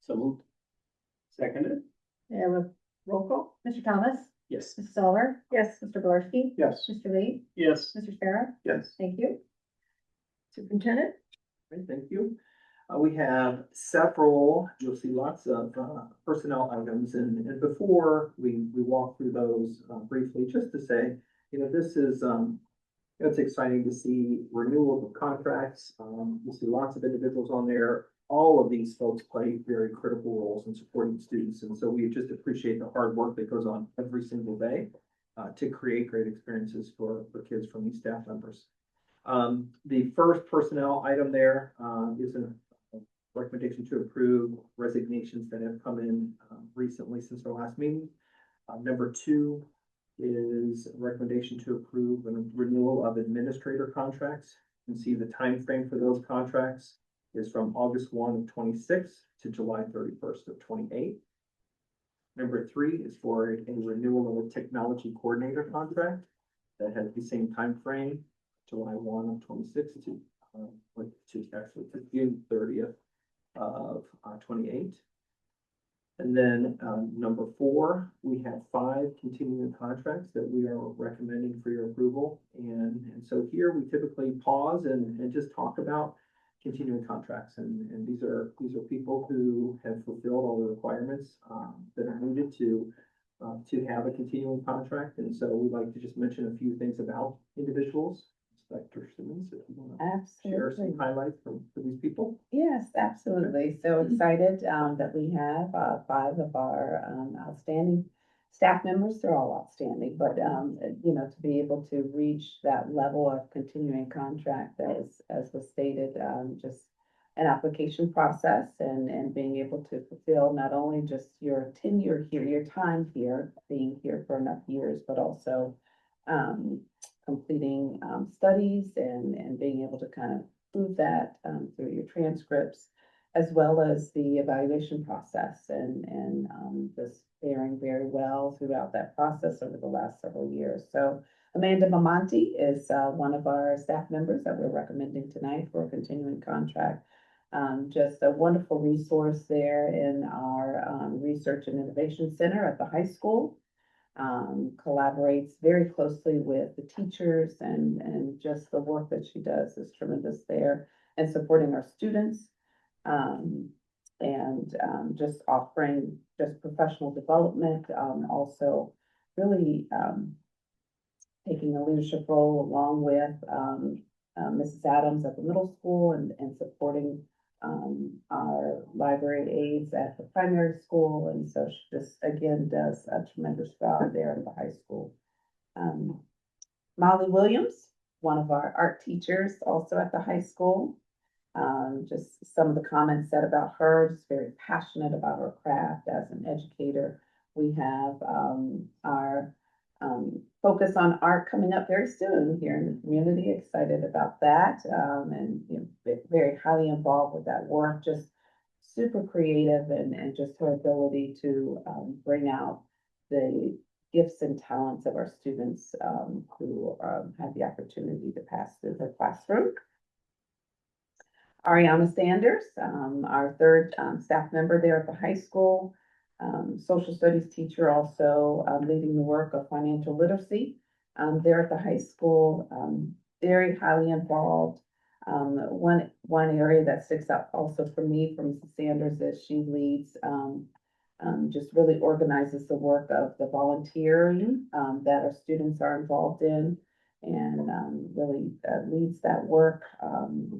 Speaker 4: So moved. Seconded?
Speaker 1: They have a roll call.
Speaker 7: Mr. Thomas,
Speaker 4: Yes.
Speaker 7: Mrs. Zoller,
Speaker 1: Yes.
Speaker 7: Mr. Blarsky,
Speaker 14: Yes.
Speaker 7: Mr. Lee,
Speaker 4: Yes.
Speaker 7: Mr. Sparrow.
Speaker 15: Yes.
Speaker 7: Thank you.
Speaker 1: Superintendent?
Speaker 15: Great, thank you. We have several, you'll see lots of personnel items, and before we walk through those briefly, just to say, this is, it's exciting to see renewal of contracts. You see lots of individuals on there. All of these folks play very critical roles in supporting students, and so we just appreciate the hard work that goes on every single day to create great experiences for kids from these staff members. The first personnel item there is a recommendation to approve resignations that have come in recently since our last meeting. Number 2 is a recommendation to approve a renewal of administrator contracts. You can see the time frame for those contracts is from August 1 of 26 to July 31st of 28. Number 3 is for a renewal of a technology coordinator contract that has the same time frame, July 1 of 26 to June 30th of 28. And then number 4, we have 5 continuing contracts that we are recommending for your approval. And so here we typically pause and just talk about continuing contracts. And these are people who have fulfilled all the requirements that are needed to have a continuing contract. And so we'd like to just mention a few things about individuals. Dr. Simmons, if you want to share some
Speaker 16: Absolutely.
Speaker 15: highlights for these people.
Speaker 16: Yes, absolutely. So excited that we have 5 of our outstanding staff members. They're all outstanding, but to be able to reach that level of continuing contract as was stated, just an application process and being able to fulfill not only just your tenure here, your time here, being here for enough years, but also completing studies and being able to kind of prove that through your transcripts, as well as the evaluation process and just faring very well throughout that process over the last several years. So Amanda Mamonti is one of our staff members that we're recommending tonight for a continuing contract. Just a wonderful resource there in our Research and Innovation Center at the high school. Collaborates very closely with the teachers and just the work that she does is tremendous there and supporting our students. Just offering just professional development, also really taking a leadership role along with Mrs. Adams at the middle school and supporting our library aides at the primary school. And so she just, again, does a tremendous job there at the high school. Molly Williams, one of our art teachers also at the high school. Just some of the comments said about her, just very passionate about her craft as an educator. We have our focus on art coming up very soon here in the community. Excited about that, and very highly involved with that work. Just super creative and just her ability to bring out the gifts and talents of our students who have the opportunity to pass through her classroom. Ariana Sanders, our 3rd staff member there at the high school. Social studies teacher, also leading the work of financial literacy there at the high school. Very highly involved. One area that sticks out also for me from Mrs. Sanders is she leads, just really organizes the work of the volunteering that our students are involved in, and really leads that work.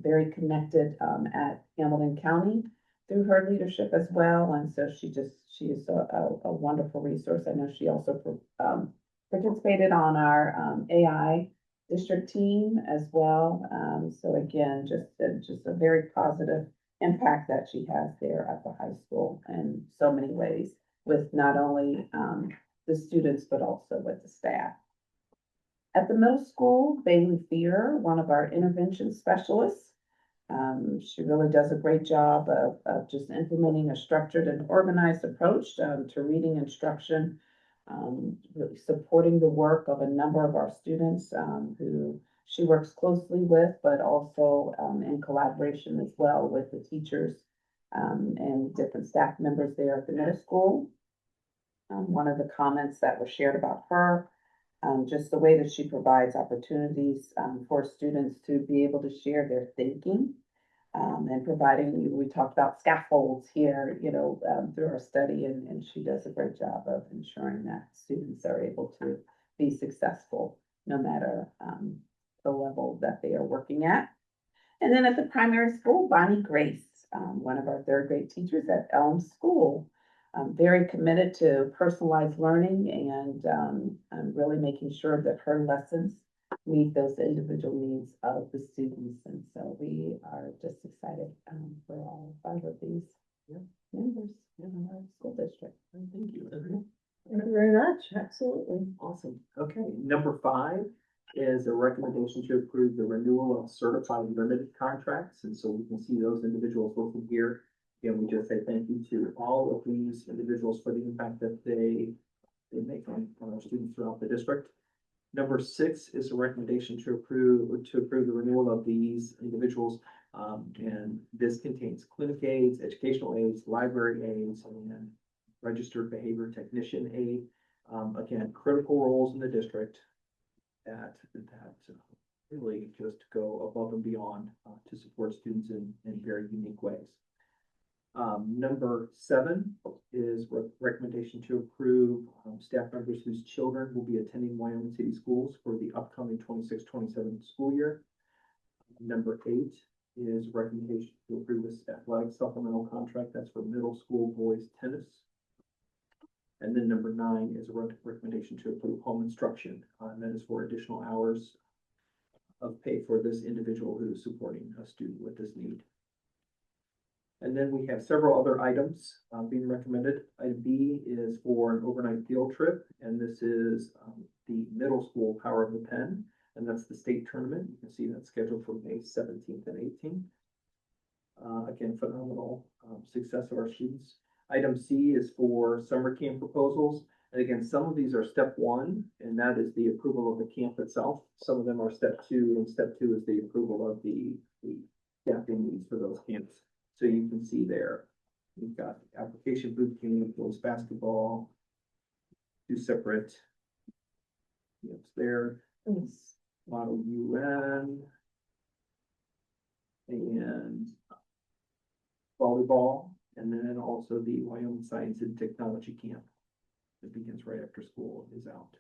Speaker 16: Very connected at Hamilton County through her leadership as well. And so she is a wonderful resource. I know she also participated on our AI district team as well. So again, just a very positive impact that she has there at the high school in so many ways, with not only the students, but also with the staff. At the middle school, Bailey Fear, one of our intervention specialists. She really does a great job of just implementing a structured and organized approach to reading instruction, really supporting the work of a number of our students who she works closely with, but also in collaboration as well with the teachers and different staff members there at the middle school. One of the comments that were shared about her, just the way that she provides opportunities for students to be able to share their thinking and providing, we talked about scaffolds here, through our study, and she does a great job of ensuring that students are able to be successful no matter the level that they are working at. And then at the primary school, Bonnie Grace, one of our 3rd grade teachers at Elm School. Very committed to personalized learning and really making sure that her lessons meet those individual needs of the students. And so we are just excited for all 5 of these members in our school district.
Speaker 15: Thank you.
Speaker 1: Thank you very much. Absolutely.
Speaker 15: Awesome. Okay, number 5 is a recommendation to approve the renewal of certified limited contracts, and so we can see those individuals listed here. Again, we just say thank you to all of these individuals for the impact that they make on our students throughout the district. Number 6 is a recommendation to approve the renewal of these individuals. And this contains clinic aides, educational aides, library aides, and registered behavior technician aide. Again, critical roles in the district that really just go above and beyond to support students in very unique ways. Number 7 is recommendation to approve staff members whose children will be attending Wyoming City Schools for the upcoming 26-27 school year. Number 8 is recommendation to approve this athletic supplemental contract. That's for middle school boys tennis. And then number 9 is a recommendation to approve home instruction. And that is for additional hours of pay for this individual who is supporting a student with this need. And then we have several other items being recommended. Item B is for an overnight field trip, and this is the middle school Power of the Pen, and that's the state tournament. You can see that's scheduled for May 17th and 18th. Again, phenomenal success of our students. Item C is for summer camp proposals. And again, some of these are step 1, and that is the approval of the camp itself. Some of them are step 2, and step 2 is the approval of the staffing needs for those camps. So you can see there, we've got application boot camp, girls basketball, 2 separate camps there. Model UN and volleyball, and then also the Wyoming Science and Technology Camp that begins right after school is out.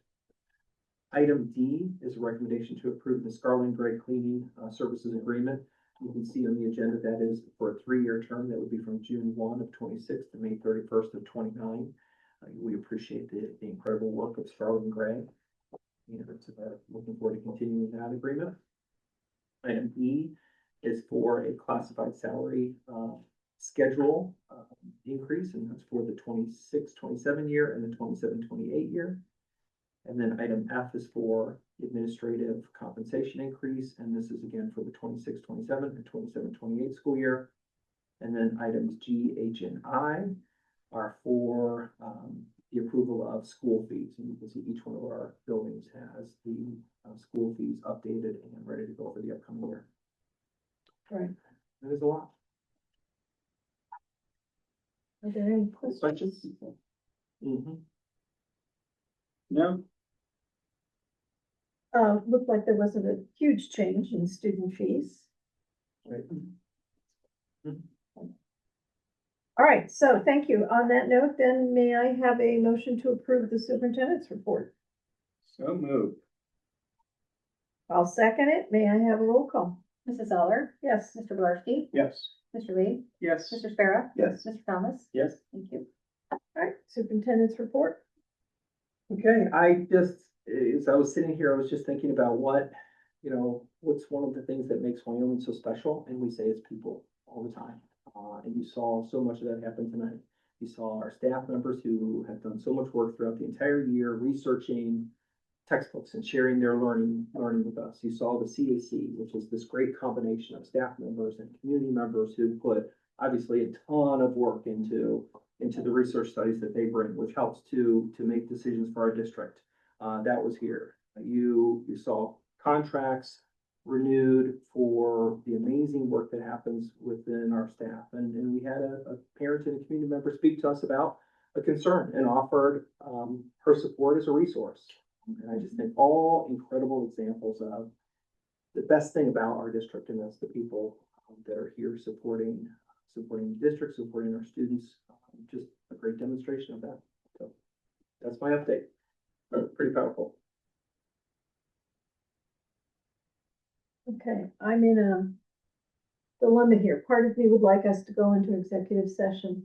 Speaker 15: Item D is a recommendation to approve the Scarling Gray Cleaning Services Agreement. You can see on the agenda that is for a 3-year term. That would be from June 1 of 26 to May 31st of 29. We appreciate the incredible work of Scarling Gray. And it's looking forward to continuing that agreement. Item E is for a classified salary schedule increase, and that's for the 26-27 year and the 27-28 year. And then item F is for administrative compensation increase, and this is again for the 26-27 and 27-28 school year. And then items G, H, and I are for the approval of school fees. And you can see each one of our buildings has the school fees updated and ready to go for the upcoming year.
Speaker 1: Right.
Speaker 15: That is a lot.
Speaker 1: Are there any questions?
Speaker 14: No?
Speaker 1: Looked like there wasn't a huge change in student fees.
Speaker 15: Right.
Speaker 1: All right, so thank you. On that note, then may I have a motion to approve the superintendent's report?
Speaker 9: So moved.
Speaker 1: I'll second it. May I have a roll call?
Speaker 7: Mrs. Zeller,
Speaker 1: Yes.
Speaker 7: Mr. Blarsky,
Speaker 14: Yes.
Speaker 7: Mr. Lee,
Speaker 9: Yes.
Speaker 7: Mr. Sparrow,
Speaker 15: Yes.
Speaker 7: Mr. Thomas.
Speaker 15: Yes.
Speaker 7: Thank you.
Speaker 1: All right, superintendent's report.
Speaker 15: Okay, as I was sitting here, I was just thinking about what's one of the things that makes Wyoming so special, and we say it's people all the time. And you saw so much of that happen tonight. You saw our staff members who have done so much work throughout the entire year researching textbooks and sharing their learning with us. You saw the CAC, which is this great combination of staff members and community members who put obviously a ton of work into the research studies that they bring, which helps to make decisions for our district. That was here. You saw contracts renewed for the amazing work that happens within our staff. And we had a parent and a community member speak to us about a concern and offered her support as a resource. And I just think all incredible examples of the best thing about our district, and that's the people that are here supporting the district, supporting our students. Just a great demonstration of that. So that's my update. Pretty powerful.
Speaker 1: Okay, I'm in a dilemma here. Part of me would like us to go into executive session